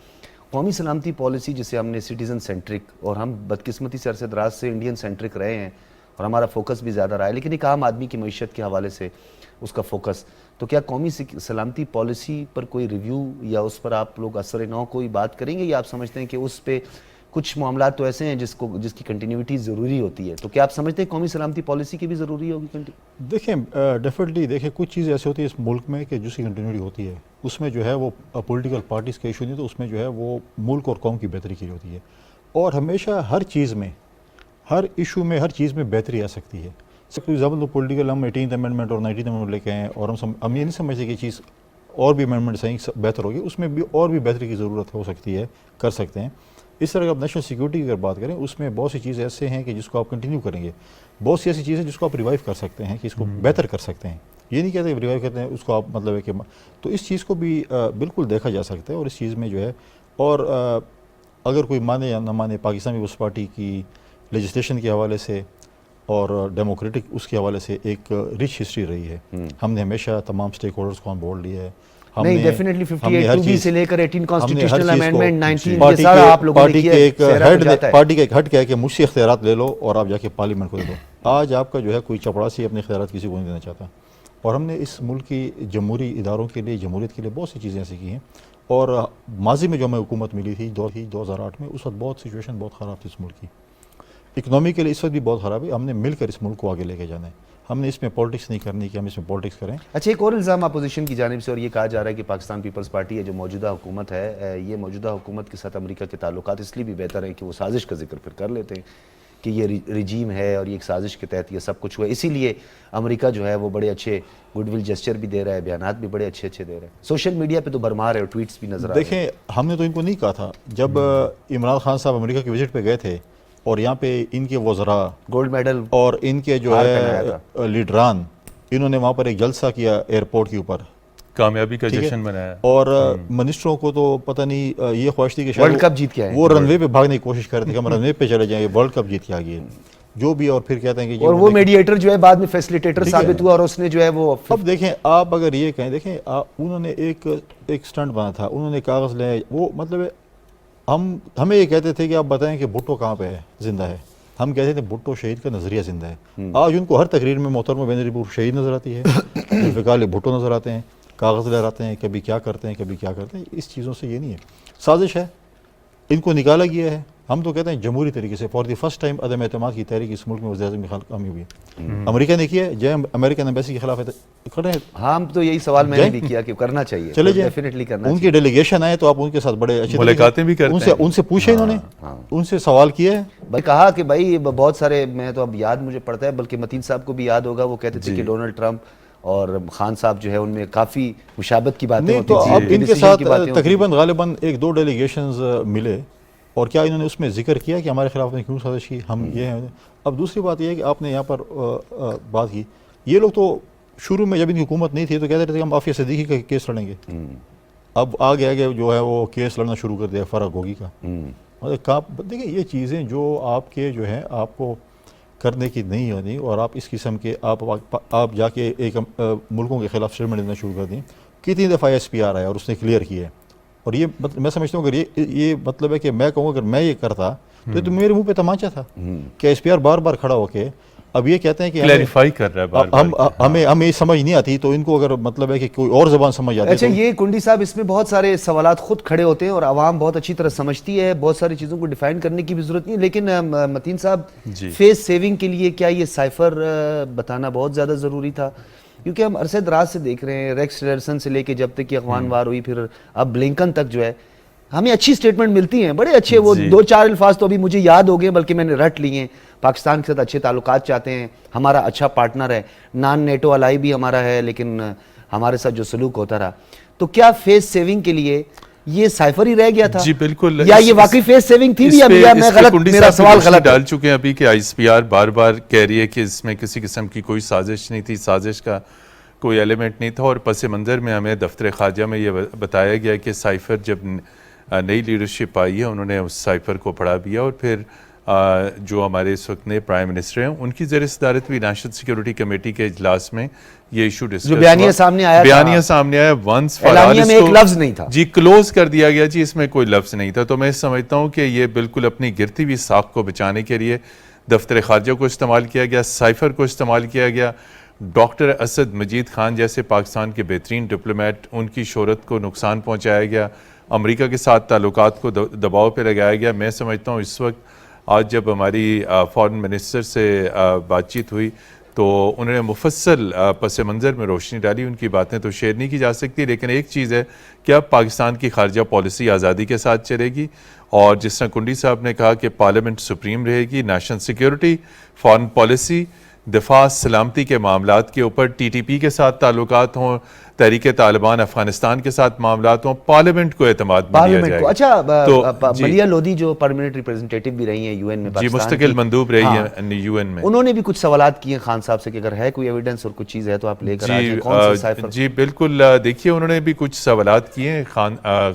قومی سلامتی پالیسی جسے ہم نے سٹیزن سینٹرک، اور ہم بدقسمتی سے عرصہ دراز سے انڈین سینٹرک رہے ہیں اور ہمارا فوکس بھی زیادہ رہا ہے، لیکن ایک عام آدمی کی معیشت کے حوالے سے اس کا فوکس، تو کیا قومی سلامتی پالیسی پر کوئی ریویو یا اس پر آپ لوگ اثر نو کوئی بات کریں گے، یا آپ سمجھتے ہیں کہ اس پہ کچھ معاملات تو ایسے ہیں جس کی کنٹینیوٹی ضروری ہوتی ہے، تو کیا آپ سمجھتے ہیں قومی سلامتی پالیسی کی بھی ضروری ہوگی؟ دیکھیں ڈیفینیٹلی دیکھیں کچھ چیزیں ایسی ہوتی ہے اس ملک میں کہ جس کی کنٹینیوٹی ہوتی ہے، اس میں جو ہے وہ پولیٹیکل پارٹیز کا ایشو نہیں، تو اس میں جو ہے وہ ملک اور قوم کی بہتری کی ہوتی ہے، اور ہمیشہ ہر چیز میں، ہر ایشو میں، ہر چیز میں بہتری آ سکتی ہے. کوئی ایگزامپل تو پولیٹیکل ہم 18th امینڈمنٹ اور 19th امینڈمنٹ لے کے آئیں اور ہم یہ نہیں سمجھتے کہ یہ چیز اور بھی امینڈمنٹ صحیح بہتر ہوگی، اس میں بھی اور بھی بہتری کی ضرورت ہو سکتی ہے، کر سکتے ہیں. اس طرح آپ نیشنل سیکیورٹی کی اگر بات کریں، اس میں بہت سی چیزیں ایسے ہیں کہ جس کو آپ کنٹینیو کریں گے، بہت سی ایسی چیزیں جس کو آپ ریوائیو کر سکتے ہیں کہ اس کو بہتر کر سکتے ہیں. یہ نہیں کہتے کہ ریوائیو کرتے ہیں اس کو آپ مطلب ہے کہ تو اس چیز کو بھی بالکل دیکھا جا سکتا ہے. اور اس چیز میں جو ہے، اور اگر کوئی مانے یا نہ مانے، پاکستان پیپلز پارٹی کی لیجسلیشن کے حوالے سے اور ڈیموکریٹک اس کے حوالے سے ایک رچ ہسٹری رہی ہے. ہم نے ہمیشہ تمام اسٹیک ہولڈرز کو آن بورڈ لیا ہے. نہیں ڈیفینیٹلی 58 سے لے کر 18 کانسٹیٹیوشنل امینڈمنٹ 19 یہ سارا آپ لوگوں نے کیا ہے. پارٹی کا ایک ہیڈ کیا ہے کہ مجھ سے اختیارات لے لو اور آپ جا کے پارلیمنٹ کو دے دو. آج آپ کا جو ہے کوئی چپڑاسی اپنے اختیارات کسی کو نہیں دینا چاہتا، اور ہم نے اس ملک کی جمہوری اداروں کے لیے، جمہوریت کے لیے بہت سی چیزیں ایسی کی ہیں. اور ماضی میں جو ہمیں حکومت ملی تھی 2008 میں، اس وقت بہت سچویشن بہت خراب تھی اس ملک کی، اکنامی کے لیے اس وقت بھی بہت خراب ہے. ہم نے مل کر اس ملک کو آگے لے کے جانا ہے. ہم نے اس میں پالیٹکس نہیں کرنی کہ ہم اس میں پالیٹکس کریں. اچھا، ایک اور الزام اپوزیشن کی جانب سے، اور یہ کہا جا رہا ہے کہ پاکستان پیپلز پارٹی ہے جو موجودہ حکومت ہے، یہ موجودہ حکومت کے ساتھ امریکہ کے تعلقات اس لیے بھی بہتر ہیں کہ وہ سازش کا ذکر پھر کر لیتے ہیں کہ یہ رجیم ہے اور یہ ایک سازش کے تحت یہ سب کچھ ہوا ہے، اسی لیے امریکہ جو ہے وہ بڑے اچھے گڈ ول جسچر بھی دے رہا ہے، بیانات بھی بڑے اچھے دے رہا ہے. سوشل میڈیا پہ تو بھرمار ہے اور ٹویٹس بھی نظر آ رہے ہیں. دیکھیں ہم نے تو ان کو نہیں کہا تھا جب عمران خان صاحب امریکہ کی وزٹ پہ گئے تھے اور یہاں پہ ان کے وزراء گولڈ میڈل اور ان کے جو ہے لیڈران، انہوں نے وہاں پر ایک جلسہ کیا ایئرپورٹ کے اوپر، کامیابی کا جشن منایا، اور منسٹروں کو تو پتہ نہیں یہ خواہش تھی کہ ورلڈ کپ جیت کے آئے، وہ رن وے پہ بھاگنے کی کوشش کر رہے تھے کہ ہم رن وے پہ چلے جائیں، ورلڈ کپ جیت کے آ گئے جو بھی. اور پھر کہتے ہیں کہ اور وہ میڈیٹر جو ہے بعد میں فیسلیٹیٹر ثابت ہوا اور اس نے جو ہے وہ اب دیکھیں آپ اگر یہ کہیں، دیکھیں انہوں نے ایک سٹنٹ بنا تھا، انہوں نے کاغذ لے، وہ مطلب ہمیں یہ کہتے تھے کہ آپ بتائیں کہ بھٹو کہاں پہ ہے، زندہ ہے. ہم کہتے تھے بھٹو شہید کا نظریہ زندہ ہے. آج ان کو ہر تقریر میں محترمہ بینظیر بھٹو شہید نظر آتی ہے، ذوالفقار بھٹو نظر آتے ہیں، کاغذ لہراتے ہیں، کبھی کیا کرتے ہیں کبھی کیا کرتے ہیں. اس چیزوں سے یہ نہیں ہے، سازش ہے، ان کو نکالا گیا ہے. ہم تو کہتے ہیں جمہوری طریقے سے فار دی فرسٹ ٹائم عدم اعتماد کی تحریک اس ملک میں وزیر اعظم کی کامیابی ہوئی ہے. امریکہ نے کیا ہے، جو امریکن ایمبیسی کے خلاف کھڑے ہیں. ہم تو یہی سوال میں نے بھی کیا کہ کرنا چاہیے، چلے جائیں، ڈیفینیٹلی کرنا. ان کی ڈیلیگیشن آئے تو آپ ان کے ساتھ بڑے اچھے ملاقاتیں بھی کرتے ہیں، ان سے پوچھیں، انہوں نے ان سے سوال کیا ہے. بھائی کہا کہ بھائی بہت سارے، میں تو اب یاد مجھے پڑتا ہے، بلکہ متین صاحب کو بھی یاد ہوگا، وہ کہتے تھے کہ ڈونلڈ ٹرمپ اور خان صاحب جو ہے ان میں کافی مشابہت کی باتیں ہوتی تھیں. تو اب ان کے ساتھ تقریباً تقریباً غالباً 1-2 ڈیلیگیشنز ملے، اور کیا انہوں نے اس میں ذکر کیا کہ ہمارے خلاف نے کیوں سازش کی، ہم یہ ہیں. اب دوسری بات یہ ہے کہ آپ نے یہاں پر بات کی، یہ لوگ تو شروع میں جب ان کی حکومت نہیں تھی تو کہتے تھے کہ ہم عافیہ صدیقی کا کیس لڑیں گے. اب آگے جو ہے وہ کیس لڑنا شروع کر دیا فرح گوگی کا. دیکھیں یہ چیزیں جو آپ کے جو ہیں آپ کو کرنے کی نہیں ہوتی، اور آپ اس قسم کے آپ جا کے ایک ملکوں کے خلاف اسٹیٹمنٹ دینا شروع کر دیں. کتنی دفعہ SPR آیا اور اس نے کلیئر کیا ہے. اور یہ میں سمجھتا ہوں اگر یہ مطلب ہے کہ میں کہوں اگر میں یہ کرتا تو میرے منہ پہ تمانچہ تھا کہ SPR بار بار کھڑا ہو کے اب یہ کہتے ہیں کہ کلیریفائی کر رہا ہے بار بار، ہمیں سمجھ نہیں آتی، تو ان کو اگر مطلب ہے کہ کوئی اور زبان سمجھ آتی ہے. اچھا یہ کنڈی صاحب، اس میں بہت سارے سوالات خود کھڑے ہوتے ہیں اور عوام بہت اچھی طرح سمجھتی ہے، بہت ساری چیزوں کو ڈیفائن کرنے کی بھی ضرورت نہیں ہے، لیکن متین صاحب فیس سیونگ کے لیے کیا یہ سائفر بتانا بہت زیادہ ضروری تھا؟ کیونکہ ہم عرصہ دراز سے دیکھ رہے ہیں، ریکس ٹیلرسن سے لے کے جب تک کہ افغان وار ہوئی، پھر اب بلنکن تک جو ہے ہمیں اچھی سٹیٹمنٹ ملتی ہیں، بڑے اچھے، وہ 2-4 الفاظ تو ابھی مجھے یاد ہو گئے بلکہ میں نے رٹ لیے ہیں. پاکستان کے ساتھ اچھے تعلقات چاہتے ہیں، ہمارا اچھا پارٹنر ہے، نان نیٹو الائی بھی ہمارا ہے، لیکن ہمارے ساتھ جو سلوک ہوتا رہا. تو کیا فیس سیونگ کے لیے یہ سائفر ہی رہ گیا تھا؟ جی بالکل، یا یہ واقعی فیس سیونگ تھی بھی؟ میں غلط، میرا سوال غلط ڈال چکے ہیں ابھی کہ ISPR بار بار کہہ رہی ہے کہ اس میں کسی قسم کی کوئی سازش نہیں تھی، سازش کا کوئی ایلیمنٹ نہیں تھا. اور پس منظر میں ہمیں دفتر خارجہ میں یہ بتایا گیا کہ سائفر جب نئی لیڈرشپ آئی ہے انہوں نے اس سائفر کو پڑھا بھی ہے، اور پھر جو ہمارے اس وقت نئے پرائم منسٹر ہیں ان کی زیر صدارت بھی نیشنل سیکیورٹی کمیٹی کے اجلاس میں یہ ایشو ڈسکس ہوا، بیانیہ سامنے آیا، بیانیہ سامنے آیا، ونس فار آل میں ایک لفظ نہیں تھا، جی کلوز کر دیا گیا، جی اس میں کوئی لفظ نہیں تھا. تو میں سمجھتا ہوں کہ یہ بالکل اپنی گرتی ہوئی ساکھ کو بچانے کے لیے دفتر خارجہ کو استعمال کیا گیا، سائفر کو استعمال کیا گیا، ڈاکٹر اسد مجید خان جیسے پاکستان کے بہترین ڈپلومیٹ ان کی شہرت کو نقصان پہنچایا گیا، امریکہ کے ساتھ تعلقات کو دباؤ پہ لگایا گیا. میں سمجھتا ہوں اس وقت آج جب ہماری فارن منسٹر سے بات چیت ہوئی تو انہوں نے مفصل پس منظر میں روشنی ڈالی، ان کی باتیں تو شیئر نہیں کی جا سکتی، لیکن ایک چیز ہے کہ اب پاکستان کی خارجہ پالیسی آزادی کے ساتھ چلے گی، اور جس طرح کنڈی صاحب نے کہا کہ پارلیمنٹ سپریم رہے گی، نیشنل سیکیورٹی، فارن پالیسی، دفاع، سلامتی کے معاملات کے اوپر ٹی ٹی پی کے ساتھ تعلقات ہوں، تحریک طالبان افغانستان کے ساتھ معاملات ہوں، پارلیمنٹ کو اعتماد میں دیا جائے گا. اچھا ملیہ لودھی جو پرماننٹ ریپریزنٹیٹو بھی رہی ہیں یو این میں، جی مستقل مندوب رہی ہیں یو این میں، انہوں نے بھی کچھ سوالات کیے خان صاحب سے کہ اگر ہے کوئی ایویڈنس اور کچھ چیز ہے تو آپ لے کر آئیں. کون سے سائفر؟ جی بالکل، دیکھیے انہوں نے بھی کچھ سوالات کیے ہیں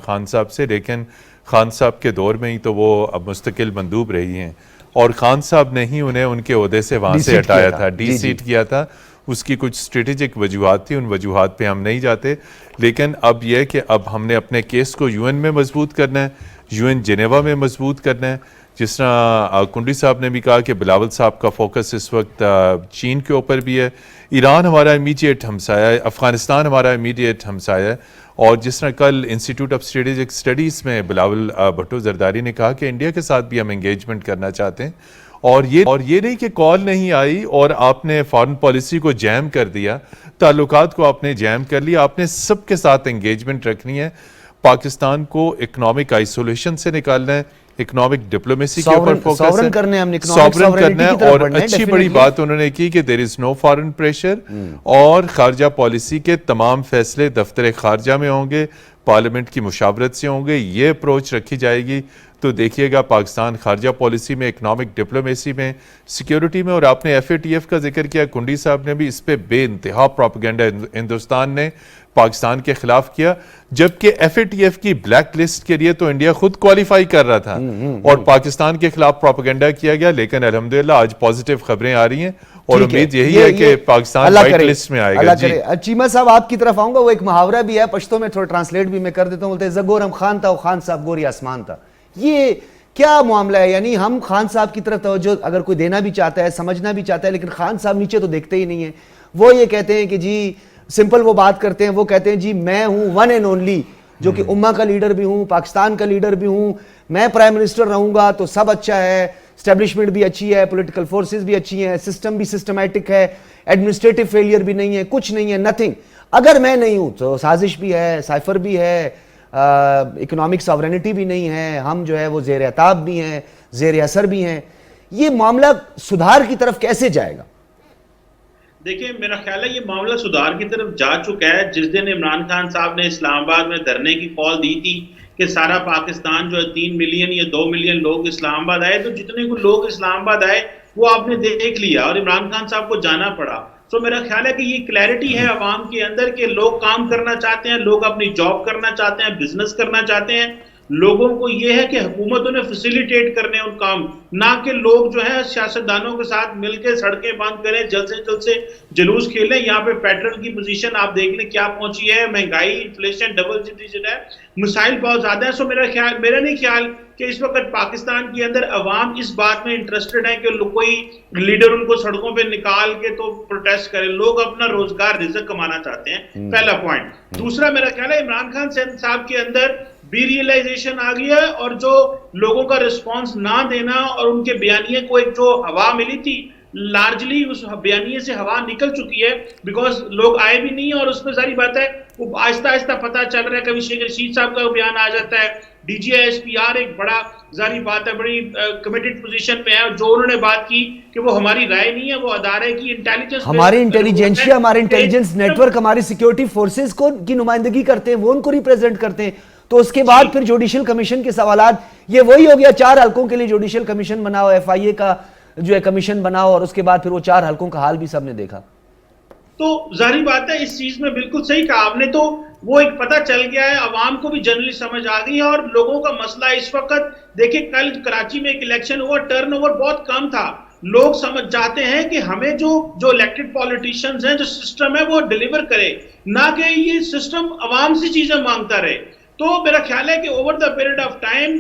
خان صاحب سے، لیکن خان صاحب کے دور میں ہی تو وہ اب مستقل مندوب رہی ہیں، اور خان صاحب نے ہی انہیں ان کے عہدے سے وہاں سے ہٹایا تھا، ڈی سیٹ کیا تھا. اس کی کچھ اسٹریٹجک وجوہات تھی، ان وجوہات پہ ہم نہیں جاتے، لیکن اب یہ کہ اب ہم نے اپنے کیس کو یو این میں مضبوط کرنا ہے، یو این جنیوا میں مضبوط کرنا ہے. جس طرح کنڈی صاحب نے بھی کہا کہ بلاول صاحب کا فوکس اس وقت چین کے اوپر بھی ہے، ایران ہمارا امیڈیٹ ہمسایہ ہے، افغانستان ہمارا امیڈیٹ ہمسایہ ہے، اور جس طرح کل انسٹیٹیوٹ آف اسٹریٹجک اسٹڈیز میں بلاول بھٹو زرداری نے کہا کہ انڈیا کے ساتھ بھی ہم انگیجمنٹ کرنا چاہتے ہیں، اور یہ نہیں کہ کال نہیں آئی اور آپ نے فارن پالیسی کو جیم کر دیا، تعلقات کو آپ نے جیم کر لیا، آپ نے سب کے ساتھ انگیجمنٹ رکھنی ہے، پاکستان کو اکنامک آئسولیشن سے نکالنا ہے، اکنامک ڈپلومیسی کے اوپر فوکس ہے، سوورن کرنا ہے، اور اچھی بڑی بات انہوں نے کی کہ there is no foreign pressure، اور خارجہ پالیسی کے تمام فیصلے دفتر خارجہ میں ہوں گے، پارلیمنٹ کی مشاورت سے ہوں گے، یہ اپروچ رکھی جائے گی. تو دیکھیے گا پاکستان خارجہ پالیسی میں، اکنامک ڈپلومیسی میں، سیکیورٹی میں، اور آپ نے ایف اے ٹی ایف کا ذکر کیا، کنڈی صاحب نے بھی اس پہ بے انتہا پروپیگنڈا ہندوستان نے پاکستان کے خلاف کیا، جبکہ ایف اے ٹی ایف کی بلیک لسٹ کے لیے تو انڈیا خود کوالیفائی کر رہا تھا اور پاکستان کے خلاف پروپیگنڈا کیا گیا، لیکن الحمدللہ آج پازیٹیو خبریں آ رہی ہیں اور امید یہی ہے کہ پاکستان وائٹ لسٹ میں آئے گا. جی چیمہ صاحب آپ کی طرف آؤں گا، وہ ایک محاورہ بھی ہے پشتو میں، تھوڑا ٹرانسلیٹ بھی میں کر دیتا ہوں، بولتے ہیں زگورم خان تھا، خان صاحب گوری آسمان تھا. یہ کیا معاملہ ہے؟ یعنی ہم خان صاحب کی طرف توجہ اگر کوئی دینا بھی چاہتا ہے، سمجھنا بھی چاہتا ہے، لیکن خان صاحب نیچے تو دیکھتے ہی نہیں ہیں. وہ یہ کہتے ہیں کہ جی سمپل وہ بات کرتے ہیں، وہ کہتے ہیں جی میں ہوں ون اینڈ اونلی جو کہ امہ کا لیڈر بھی ہوں، پاکستان کا لیڈر بھی ہوں، میں پرائم منسٹر رہوں گا تو سب اچھا ہے، اسٹیبلشمنٹ بھی اچھی ہے، پولیٹیکل فورسز بھی اچھی ہیں، سسٹم بھی سسٹمیٹک ہے، ایڈمنسٹریٹو فیلئر بھی نہیں ہے، کچھ نہیں ہے، نتھنگ. اگر میں نہیں ہوں تو سازش بھی ہے، سائفر بھی ہے، اکنامک ساورینٹی بھی نہیں ہے، ہم جو ہے وہ زیر عتاب بھی ہیں، زیر اثر بھی ہیں. یہ معاملہ سدھار کی طرف کیسے جائے گا؟ دیکھیں میرا خیال ہے یہ معاملہ سدھار کی طرف جا چکا ہے. جس دن عمران خان صاحب نے اسلام آباد میں دھرنے کی کال دی تھی کہ سارا پاکستان جو ہے 3 ملین یا 2 ملین لوگ اسلام آباد آئے، تو جتنے کو لوگ اسلام آباد آئے وہ آپ نے دیکھ لیا اور عمران خان صاحب کو جانا پڑا. تو میرا خیال ہے کہ یہ کلیئرٹی ہے عوام کے اندر کہ لوگ کام کرنا چاہتے ہیں، لوگ اپنی جاب کرنا چاہتے ہیں، بزنس کرنا چاہتے ہیں. لوگوں کو یہ ہے کہ حکومت انہیں فیسیلیٹیٹ کرنے ان کام، نہ کہ لوگ جو ہے سیاستدانوں کے ساتھ مل کے سڑکیں بند کریں، جلد سے جلوس کھیلیں. یہاں پہ پیٹرول کی پوزیشن آپ دیکھ لیں کیا پہنچی ہے، مہنگائی، انفلیشن ڈبل ڈیجٹ ہے، مسائل بہت زیادہ ہیں. سو میرا نہیں خیال کہ اس وقت پاکستان کے اندر عوام اس بات میں انٹرسٹڈ ہے کہ کوئی لیڈر ان کو سڑکوں پہ نکال کے تو پروٹیسٹ کرے. لوگ اپنا روزگار رزق کمانا چاہتے ہیں، پہلا پوائنٹ. دوسرا میرا خیال ہے عمران خان صاحب کے اندر بھی ریئلائزیشن آ گیا ہے، اور جو لوگوں کا رسپانس نہ دینا اور ان کے بیانیے کو ایک جو ہوا ملی تھی، لارجلی اس بیانیے سے ہوا نکل چکی ہے، بیکاز لوگ آئے بھی نہیں. اور اس میں ظاہری بات ہے وہ آہستہ آہستہ پتہ چل رہا ہے، کبھی شیخ رشید صاحب کا بیان آ جاتا ہے، D G I S P R ایک بڑا ظاہری بات ہے بڑی کمیٹڈ پوزیشن پہ ہے، اور جو انہوں نے بات کی کہ وہ ہماری رائے نہیں ہے، وہ ادارے کی انٹیلیجنس، ہماری انٹیلیجنسیا، ہمارے انٹیلیجنس نیٹ ورک، ہماری سیکیورٹی فورسز کی نمائندگی کرتے ہیں، وہ ان کو ریپریزنٹ کرتے ہیں. تو اس کے بعد پھر جوڈیشل کمیشن کے سوالات، یہ وہی ہو گیا 4 حلقوں کے لیے جوڈیشل کمیشن بناؤ، ایف آئی اے کا جو ہے کمیشن بناؤ، اور اس کے بعد پھر وہ 4 حلقوں کا حال بھی سب نے دیکھا. تو ظاہری بات ہے اس چیز میں بالکل صحیح کہا آپ نے. تو وہ ایک پتہ چل گیا ہے, عوام کو بھی جنرلی سمجھ آ گئی ہے, اور لوگوں کا مسئلہ اس وقت دیکھیں, کل کراچی میں ایک الیکشن ہوا, ٹرن اوور بہت کم تھا, لوگ سمجھ جاتے ہیں کہ ہمیں جو الیکٹڈ پالیٹیشینز ہیں, جو سسٹم ہے وہ ڈیلیور کرے, نہ کہ یہ سسٹم عوام سے چیزیں مانگتا رہے. تو میرا خیال ہے کہ over the period of time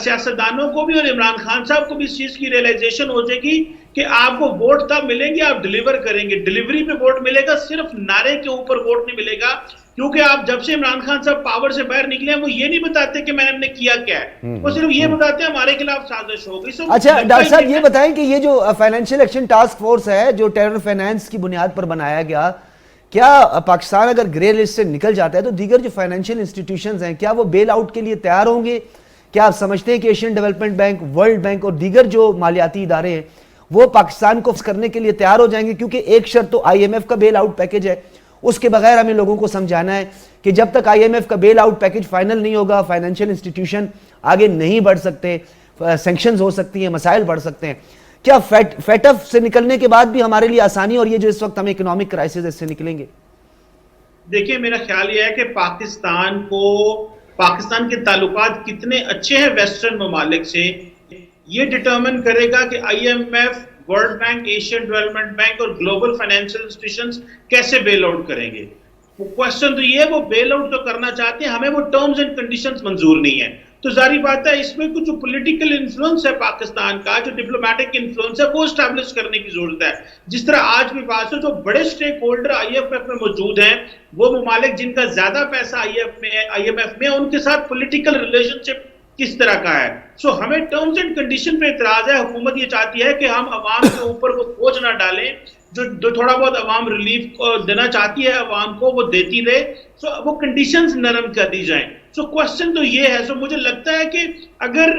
سیاستدانوں کو بھی اور عمران خان صاحب کو بھی اس چیز کی ریئلائزیشن ہو جائے گی کہ آپ کو ووٹ تب ملیں گے آپ ڈیلیور کریں گے. ڈیلیوری پہ ووٹ ملے گا, صرف نعرے کے اوپر ووٹ نہیں ملے گا, کیونکہ آپ جب سے عمران خان صاحب پاور سے باہر نکلے ہیں وہ یہ نہیں بتاتے کہ میں نے کیا کیا ہے, وہ صرف یہ بتاتے ہیں ہمارے خلاف سازش ہو گئی. اچھا ڈاکٹر صاحب یہ بتائیں کہ یہ جو فائنینشیل ایکشن ٹاسک فورس ہے جو ٹیرر فائنانس کی بنیاد پر بنایا گیا, کیا پاکستان اگر گرے لسٹ سے نکل جاتا ہے تو دیگر جو فائنینشیل انسٹیٹیوشنز ہیں کیا وہ بیل آؤٹ کے لیے تیار ہوں گے؟ کیا آپ سمجھتے ہیں کہ Asian development bank, world bank اور دیگر جو مالیاتی ادارے ہیں وہ پاکستان کو کرنے کے لیے تیار ہو جائیں گے؟ کیونکہ ایک شرط تو آئی ایم ایف کا بیل آؤٹ پیکج ہے, اس کے بغیر ہمیں لوگوں کو سمجھانا ہے کہ جب تک آئی ایم ایف کا بیل آؤٹ پیکج فائنل نہیں ہوگا فائنینشیل انسٹیٹیوشن آگے نہیں بڑھ سکتے, سینکشنز ہو سکتی ہیں, مسائل بڑھ سکتے ہیں. کیا فیٹ اف سے نکلنے کے بعد بھی ہمارے لیے آسانی, اور یہ جو اس وقت ہمیں اکنامک کرائسس اس سے نکلیں گے؟ دیکھیں میرا خیال یہ ہے کہ پاکستان کے تعلقات کتنے اچھے ہیں ویسٹرن ممالک سے, یہ ڈٹرمن کرے گا کہ I M F, world bank, Asian development bank اور گلوبل فائنینشیل انسٹیٹیوشنز کیسے بیل آؤٹ کریں گے. کوشچن تو یہ ہے وہ بیل آؤٹ تو کرنا چاہتے ہیں, ہمیں وہ ٹرمز اینڈ کنڈیشنز منظور نہیں ہیں. تو ظاہری بات ہے اس میں کچھ جو پولیٹیکل انفلوئنس ہے پاکستان کا, جو ڈپلومیٹک انفلوئنس ہے وہ اسٹیبلش کرنے کی ضرورت ہے. جس طرح آج بھی بات ہے جو بڑے سٹیک ہولڈر آئی ایف ایف میں موجود ہیں, وہ ممالک جن کا زیادہ پیسہ آئی ایم ایف میں, ان کے ساتھ پولیٹیکل ریلیشن شپ کس طرح کا ہے. سو ہمیں ٹرمز اینڈ کنڈیشن پہ اعتراض ہے. حکومت یہ چاہتی ہے کہ ہم عوام کے اوپر وہ بوجھ نہ ڈالیں, جو تھوڑا بہت عوام ریلیف دینا چاہتی ہے عوام کو وہ دیتی رہے, سو وہ کنڈیشنز نرم کر دی جائیں. سو کوشچن تو یہ ہے. سو مجھے لگتا ہے کہ اگر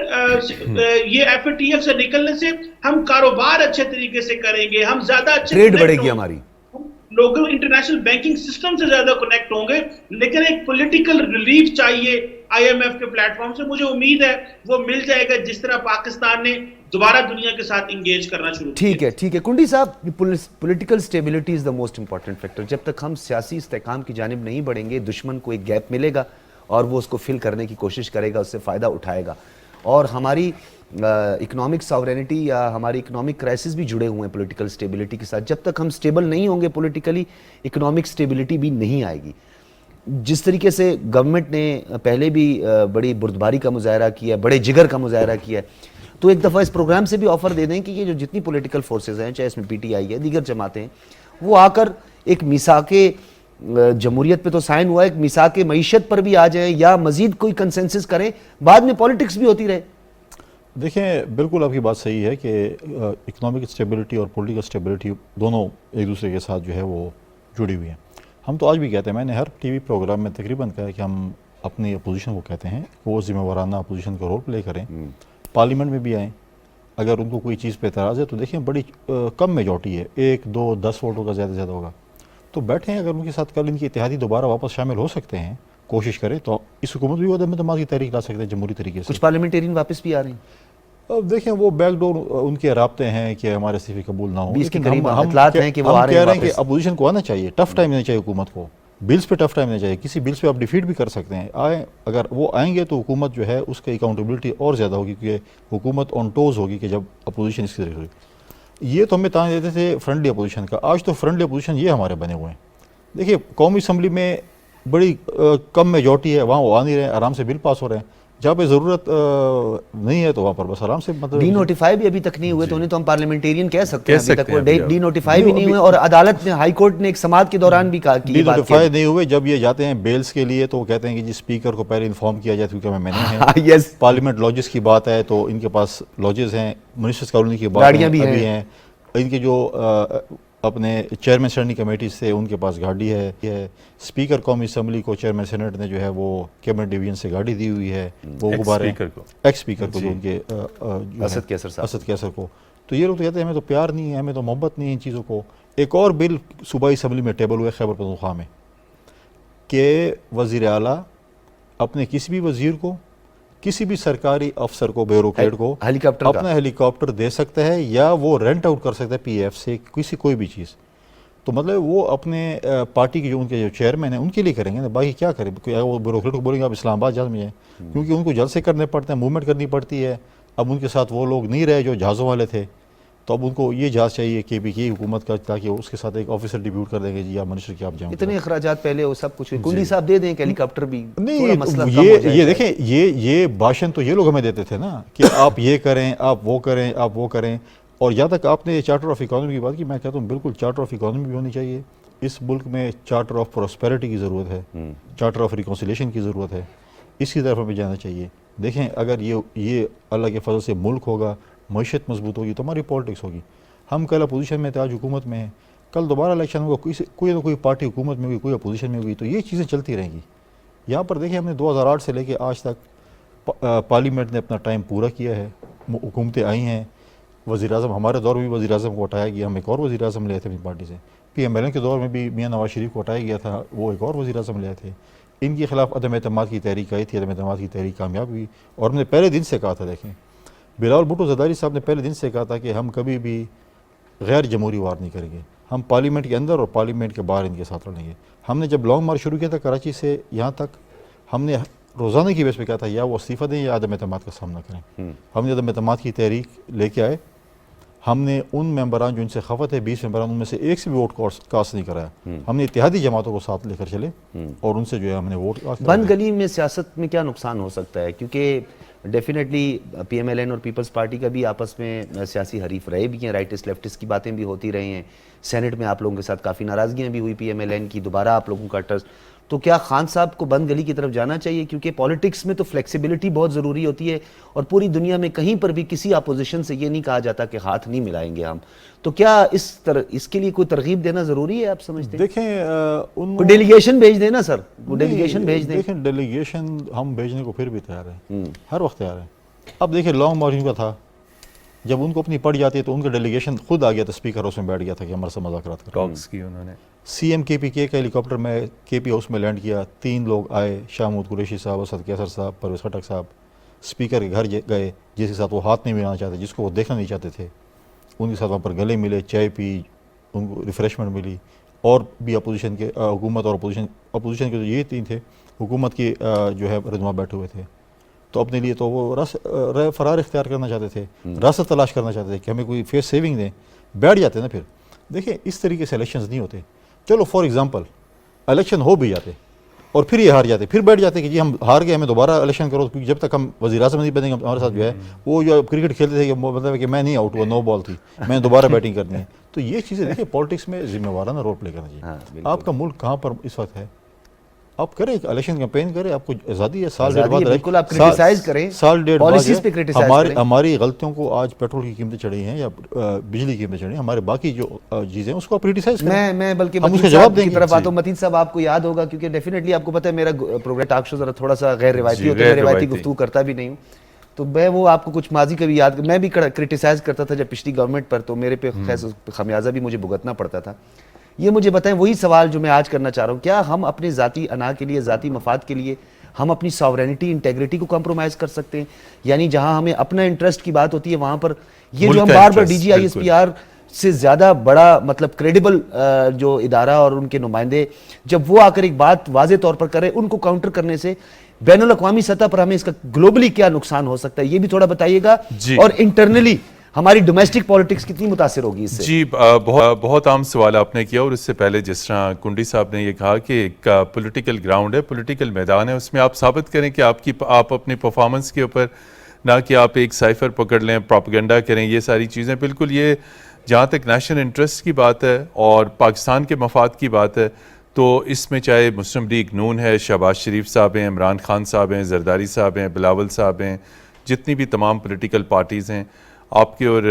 یہ ایف اے ٹی ایف سے نکلنے سے ہم کاروبار اچھے طریقے سے کریں گے, ہم زیادہ اچھے ٹریڈ بڑھے گی ہماری, لوگوں انٹرنیشنل بینکنگ سسٹم سے زیادہ کنیکٹ ہوں گے, لیکن ایک پولیٹیکل ریلیف چاہیے آئی ایم ایف کے پلیٹ فارم سے. مجھے امید ہے وہ مل جائے گا جس طرح پاکستان نے دوبارہ دنیا کے ساتھ انگیج کرنا شروع کیا. ٹھیک ہے ٹھیک ہے کنڈی صاحب, political stability is the most important factor. جب تک ہم سیاسی استحکام کی جانب نہیں بڑھیں گے, دشمن کو ایک گیپ ملے گا اور وہ اس کو فل کرنے کی کوشش کرے گا, اس سے فائدہ اٹھائے گا. اور ہماری اکنامک ساورینٹی یا ہماری اکنامک کرائسس بھی جڑے ہوئے ہیں پولیٹیکل سٹیبلٹی کے ساتھ. جب تک ہم سٹیبل نہیں ہوں گے پولیٹیکلی, اکنامک سٹیبلٹی بھی نہیں آئے گی. جس طریقے سے گورنمنٹ نے پہلے بھی بڑی بردباری کا مظاہرہ کیا ہے, بڑے جگر کا مظاہرہ کیا ہے, تو ایک دفعہ اس پروگرام سے بھی آفر دے دیں کہ یہ جو جتنی پولیٹیکل فورسز ہیں, چاہے اس میں پی ٹی آئی ہے, دیگر جماعتیں ہیں, وہ آ کر ایک میثاق جمہوریت پہ تو سائن ہوا ہے, ایک میثاق معیشت پر بھی آ جائیں یا مزید کوئی کنسنسس کریں, بعد میں پولیٹکس بھی ہوتی رہے. دیکھیں بالکل آپ کی بات صحیح ہے کہ اکنامک اسٹیبلٹی اور پولیٹیکل اسٹیبلٹی دونوں ایک دوسرے کے ساتھ جو ہے وہ جڑی ہوئی ہیں. ہم تو آج بھی کہتے ہیں, میں نے ہر ٹی وی پروگرام میں تقریباً کہا ہے کہ ہم اپنی اپوزیشن کو کہتے ہیں کہ وہ ذمہ وارانہ اپوزیشن کا رول پلے کریں, پارلیمنٹ میں بھی آئیں. اگر ان کو کوئی چیز پہ اعتراض ہے تو دیکھیں بڑی کم میجورٹی ہے, 1 2 10 ووٹوں کا زیادہ سے زیادہ ہوگا, تو بیٹھیں. اگر ان کے ساتھ کل ان کی اتحادی دوبارہ واپس شامل ہو سکتے ہیں, کوشش کریں, تو اس حکومت بھی عدم اعتماد کی تحریک لا سکتے ہیں جمہوری طریقے سے. کچھ پارلیمنٹیرین واپس بھی آ رہے ہیں. اب دیکھیں وہ بیک ڈور ان کے رابطے ہیں کہ ہمارے استعفے قبول نہ ہوں. 20 کے قریب اطلاعات ہیں کہ وہ آ رہے ہیں. ہم کہہ رہے ہیں کہ اپوزیشن کو آنا چاہیے, ٹف ٹائم نہیں چاہیے حکومت کو, بلز پہ ٹف ٹائم نہیں چاہیے, کسی بلز پہ آپ ڈیفیٹ بھی کر سکتے ہیں, آئیں. اگر وہ آئیں گے تو حکومت جو ہے اس کی اکاؤنٹیبلٹی اور زیادہ ہوگی, کیونکہ حکومت آن ٹوز ہوگی کہ جب اپوزیشن اس کی طرح ہوگی. یہ تو ہمیں تانے دیتے تھے فرینڈلی اپوزیشن کا, آج تو فرینڈلی اپوزیشن یہ ہمارے بنے ہوئے ہیں. دیکھیے قومی اسمبلی میں بڑی کم میجورٹی ہے, وہاں وہ آ نہیں رہے ہیں, آرام سے بل پاس ہو رہے ہیں. جہاں پہ ضرورت نہیں ہے تو وہاں پر بس آرام سے مطلب ڈی نوٹیفائی بھی ابھی تک نہیں ہوئے, تو انہیں تو ہم پارلیمنٹیرین کہہ سکتے ہیں, ابھی تک وہ ڈی نوٹیفائی بھی نہیں ہوئے. اور عدالت نے, ہائی کورٹ نے ایک سماعت کے دوران بھی کہا کہ ڈی نوٹیفائی نہیں ہوئے. جب یہ جاتے ہیں بیلز کے لیے تو وہ کہتے ہیں کہ جی اسپیکر کو پہلے انفارم کیا جائے کیونکہ میں نے ہے. پارلیمنٹ لاجز کی بات ہے تو ان کے پاس لاجز ہیں, منسٹرز کالونی کی بات ابھی ہیں, ان کے جو اپنے چیئرمین اسٹینڈنگ کمیٹی سے ان کے پاس گاڑی ہے. اسپیکر قومی اسمبلی کو چیئرمین سینٹ نے جو ہے وہ کیبنٹ ڈویژن سے گاڑی دی ہوئی ہے, وہ غبارے ایکس اسپیکر کو جو ان کے اسد کیسر کو. تو یہ لوگ تو کہتے ہیں ہمیں تو پیار نہیں ہے, ہمیں تو محبت نہیں ہے ان چیزوں کو. ایک اور بل صوبائی اسمبلی میں ٹیبل ہوئے خیبر پختونخوا میں کہ وزیر اعلیٰ اپنے کسی بھی وزیر کو, کسی بھی سرکاری افسر کو, بیوروکریٹ کو اپنا ہیلی کاپٹر دے سکتا ہے, یا وہ رینٹ آؤٹ کر سکتا ہے پی ایف سے کوئی بھی چیز. تو مطلب وہ اپنے پارٹی کے جو ان کے جو چیئرمین ہیں ان کے لیے کریں گے نا، باقی کیا کریں؟ وہ بیوروکریٹ کو بولیں گے آپ اسلام آباد جہاز میں جائیں، کیونکہ ان کو جلسے کرنے پڑتے ہیں، موومنٹ کرنی پڑتی ہے. اب ان کے ساتھ وہ لوگ نہیں رہے جو جہازوں والے تھے، تو اب ان کو یہ جہاز چاہیے کہ پی کی حکومت کا، تاکہ اس کے ساتھ ایک آفیسر ڈیبیوٹ کر دیں گے جی یا منسٹر کی آپ جائیں. اتنے اخراجات پہلے وہ سب کچھ کنڈی صاحب دے دیں، ہیلی کاپٹر بھی نہیں. یہ دیکھیں یہ بھاشن تو یہ لوگ ہمیں دیتے تھے نا کہ آپ یہ کریں، آپ وہ کریں، آپ وہ کریں. اور جہاں تک آپ نے چارٹر آف اکانومی کی بات کی، میں کہتا ہوں بالکل چارٹر آف اکانومی بھی ہونی چاہیے. اس ملک میں چارٹر آف پراسپیرٹی کی ضرورت ہے، چارٹر آف ریکنسیلیشن کی ضرورت ہے، اس کی طرف ہمیں جانا چاہیے. دیکھیں اگر یہ اللہ کے فضل سے ملک ہوگا، معیشت مضبوط ہوگی تو ہماری پالیٹکس ہوگی. ہم کل اپوزیشن میں تھے، آج حکومت میں ہیں، کل دوبارہ الیکشن ہوگا، کوئی نہ کوئی پارٹی حکومت میں ہوگی، کوئی اپوزیشن میں ہوگی، تو یہ چیزیں چلتی رہیں گی. یہاں پر دیکھیں ہم نے 2008 سے لے کے آج تک پارلیمنٹ نے اپنا ٹائم پورا کیا ہے، حکومتیں آئی ہیں. وزیر اعظم ہمارے دور میں بھی وزیر اعظم کو ہٹایا گیا، ہم ایک اور وزیر اعظم لے تھے اپنی پارٹی سے. پی ایم ایل این کے دور میں بھی میاں نواز شریف کو ہٹایا گیا تھا، وہ ایک اور وزیر اعظم لے تھے. ان کے خلاف عدم اعتماد کی تحریک آئی تھی، عدم اعتماد کی تحریک کامیاب ہوئی. اور ہم نے پہلے دن سے کہا تھا، دیکھیں بلاول بھٹو زرداری صاحب نے پہلے دن سے کہا تھا کہ ہم کبھی بھی غیر جمہوری وار نہیں کریں گے، ہم پارلیمنٹ کے اندر اور پارلیمنٹ کے باہر ان کے ساتھ لڑیں گے. ہم نے جب لانگ مارچ شروع کیا تھا کراچی سے یہاں تک، ہم نے روزانہ کی بیس پہ کہا تھا یا وہ استعفیٰ دیں یا عدم اعتماد کا سامنا کریں. ہم نے عدم اعتماد کی تحریک لے کے آئے. ہم نے ان ممبران جو ان سے خفت ہے 20 ممبران، ان میں سے ایک سے بھی ووٹ کاسٹ نہیں کرایا. ہم نے اتحادی جماعتوں کو ساتھ لے کر چلے اور ان سے جو ہے ہم نے ووٹ کاسٹ. بند گلی میں سیاست میں کیا نقصان ہو سکتا ہے؟ کیونکہ definitely P M L N اور پیپلز پارٹی کا بھی آپس میں سیاسی حریف رہے بھی ہیں، رائٹسٹ لیفٹسٹ کی باتیں بھی ہوتی رہی ہیں. سینٹ میں آپ لوگوں کے ساتھ کافی ناراضگیاں بھی ہوئی پی ایم ایل این کی، دوبارہ آپ لوگوں کا ٹرسٹ. تو کیا خان صاحب کو بند گلی کی طرف جانا چاہیے؟ کیونکہ پالیٹکس میں تو فلیکسیبلٹی بہت ضروری ہوتی ہے، اور پوری دنیا میں کہیں پر بھی کسی اپوزیشن سے یہ نہیں کہا جاتا کہ ہاتھ نہیں ملائیں گے ہم. تو کیا اس کے لیے کوئی ترغیب دینا ضروری ہے آپ سمجھتے ہیں؟ دیکھیں ڈیلیگیشن بھیج دیں نا سر، وہ ڈیلیگیشن بھیج دیں. دیکھیں ڈیلیگیشن ہم بھیجنے کو پھر بھی تیار ہیں، ہر وقت تیار ہیں. اب دیکھیں لانگ مارچ کا تھا، جب ان کو اپنی پڑ جاتی ہے تو ان کا ڈیلیگیشن خود آ گیا تھا، اسپیکر ہاؤس میں بیٹھ گیا تھا کہ ہمارے سے مذاکرات کریں. ٹاکس کی انہوں نے سی ایم کے پی کے ہیلی کاپٹر میں کے پی ہاؤس میں لینڈ کیا. 3 لوگ آئے، شاہ محمود قریشی صاحب، اسد کیسر صاحب، پرویز خٹک صاحب. اسپیکر کے گھر گئے، جس کے ساتھ وہ ہاتھ نہیں ملانا چاہتے، جس کو وہ دیکھنا نہیں چاہتے تھے، ان کے ساتھ وہاں پر گلے ملے، چائے پی، ان کو ریفریشمنٹ ملی. اور بھی اپوزیشن کے، حکومت اور اپوزیشن کے جو یہ 3 تھے، حکومت کی جو ہے رہنما بیٹھے ہوئے تھے، تو اپنے لیے تو وہ فرار اختیار کرنا چاہتے تھے، راست تلاش کرنا چاہتے تھے کہ ہمیں کوئی فیس سیونگ دیں. بیٹھ جاتے نا پھر. دیکھیں اس طریقے سے الیکشنز نہیں ہوتے. چلو فار ایگزامپل الیکشن ہو بھی جاتے اور پھر یہ ہار جاتے، پھر بیٹھ جاتے کہ جی ہم ہار گئے، ہمیں دوبارہ الیکشن کرو، کیونکہ جب تک ہم وزیر اعظم نہیں بنیں گے ہمارے ساتھ جو ہے وہ جو کرکٹ کھیلتے تھے کہ مطلب ہے کہ میں نہیں آؤٹ ہوا، 9 بال تھی، میں نے دوبارہ بیٹنگ کرنی ہے. تو یہ چیزیں دیکھیں پالیٹکس میں ذمہ وارانہ رول پلے کرنا چاہیے. آپ کا ملک کہاں پر اس وقت ہے، آپ کریں الیکشن کیمپین کریں، آپ کو آزادی ہے. سال ڈیڑھ بعد بالکل آپ کرٹیسائز کریں، سال ڈیڑھ پالیسیز پہ کرٹیسائز کریں. ہماری غلطیوں کو، آج پیٹرول کی قیمتیں چڑھی ہیں یا بجلی کی قیمتیں چڑھی ہیں، ہمارے باقی جو چیزیں اس کو آپ کرٹیسائز کریں. میں بلکہ ہم اس کا متین جواب صاحب دیں کی گے. طرف آتا ہوں. متین صاحب آپ کو یاد ہوگا، کیونکہ ڈیفینیٹلی آپ کو پتہ ہے میرا پروگرام ٹاک شو ذرا تھوڑا سا غیر روایتی ہوتا ہے، میں روایتی گفتگو کرتا بھی نہیں ہوں. تو میں وہ آپ کو کچھ ماضی کا بھی یاد، میں بھی کرٹیسائز کرتا تھا جب پچھلی گورنمنٹ پر، تو میرے پہ خمیازہ بھی مجھے بھگتنا پڑتا تھا. یہ مجھے بتائیں وہی سوال جو میں آج کرنا چاہ رہا ہوں، کیا ہم اپنے ذاتی انا کے لیے، ذاتی مفاد کے لیے ہم اپنی ساورینٹی، انٹیگریٹی کو کمپرومائز کر سکتے ہیں؟ یعنی جہاں ہمیں اپنا انٹرسٹ کی بات ہوتی ہے وہاں پر یہ جو ہم بار بار D G I S P R سے زیادہ بڑا مطلب کریڈیبل جو ادارہ اور ان کے نمائندے جب وہ آ کر ایک بات واضح طور پر کرے، ان کو کاؤنٹر کرنے سے بین الاقوامی سطح پر ہمیں اس کا گلوبلی کیا نقصان ہو سکتا ہے، یہ بھی تھوڑا بتائیے گا. اور انٹرنلی ہماری ڈومیسٹک پالیٹکس کتنی متاثر ہوگی اس سے؟ جی بہت عام سوال آپ نے کیا، اور اس سے پہلے جس طرح کنڈی صاحب نے یہ کہا کہ ایک پولیٹیکل گراؤنڈ ہے، پولیٹیکل میدان ہے، اس میں آپ ثابت کریں کہ آپ اپنی پرفارمنس کے اوپر، نہ کہ آپ ایک سائفر پکڑ لیں، پروپیگنڈا کریں، یہ ساری چیزیں بالکل. یہ جہاں تک نیشنل انٹرسٹ کی بات ہے اور پاکستان کے مفاد کی بات ہے، تو اس میں چاہے مسلم لیگ نون ہے، شہباز شریف صاحب ہیں، عمران خان صاحب ہیں، زرداری صاحب ہیں، بلاول صاحب ہیں، جتنی بھی تمام پولیٹیکل پارٹیز ہیں، آپ کے اور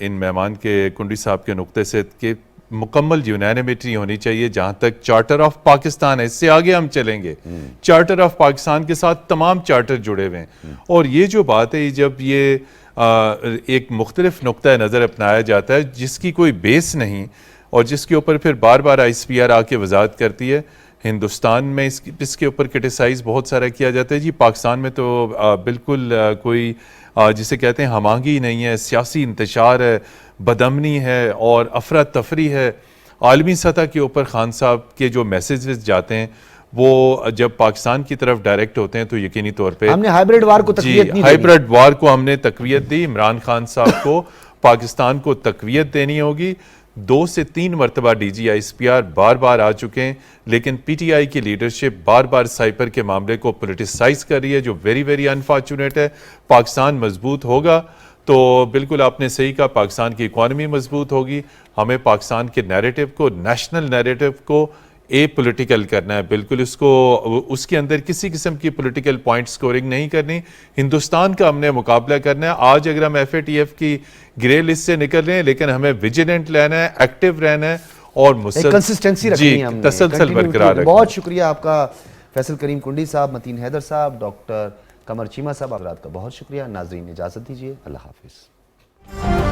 ان مہمان کے کنڈی صاحب کے نقطے سے کہ مکمل یونینیمٹی ہونی چاہیے جہاں تک چارٹر آف پاکستان ہے. اس سے آگے ہم چلیں گے، چارٹر آف پاکستان کے ساتھ تمام چارٹر جڑے ہوئے ہیں. اور یہ جو بات ہے، جب یہ ایک مختلف نقطہ نظر اپنایا جاتا ہے جس کی کوئی بیس نہیں اور جس کے اوپر پھر بار بار آئی ایس پی آر آ کے وضاحت کرتی ہے. ہندوستان میں اس کے اوپر کرٹیسائز بہت سارا کیا جاتا ہے. جی پاکستان میں تو بالکل کوئی جسے کہتے ہیں ہم آہنگی نہیں ہے، سیاسی انتشار ہے، بدامنی ہے اور افراتفری ہے. عالمی سطح کے اوپر خان صاحب کے جو میسیجز جاتے ہیں وہ جب پاکستان کی طرف ڈائریکٹ ہوتے ہیں تو یقینی طور پہ ہم نے ہائبرڈ وار کو تقویت نہیں دینی. ہائبرڈ وار کو ہم نے تقویت دی. عمران خان صاحب کو پاکستان کو تقویت دینی ہوگی. 2 سے 3 مرتبہ ڈی جی آئی پی آر بار بار آ چکے ہیں, لیکن پی ٹی آئی کی لیڈرشپ بار بار سائپر کے معاملے کو پولیٹیسائز کر رہی ہے, جو ویری ویری انفارچونیٹ ہے. پاکستان مضبوط ہوگا تو بالکل آپ نے صحیح کہا, پاکستان کی اکانومی مضبوط ہوگی. ہمیں پاکستان کے نیریٹو کو, نیشنل نیریٹو کو اے پولیٹیکل کرنا ہے. بالکل اس کے اندر کسی قسم کی پولیٹیکل پوائنٹ سکورنگ نہیں کرنی. ہندوستان کا ہم نے مقابلہ کرنا ہے. آج اگر ہم ایف اے ٹی ایف کی گرے لسٹ سے نکل رہے ہیں, لیکن ہمیں ویجیلنٹ رہنا ہے, ایکٹیو رہنا ہے اور کنسسٹنسی رکھنی ہے, ہم نے تسلسل برقرار رکھنا. بہت شکریہ آپ کا فیصل کریم کنڈی صاحب, متین حیدر صاحب, ڈاکٹر قمر چیمہ صاحب, حضرات کا بہت شکریہ. ناظرین اجازت دیجیے, اللہ حافظ.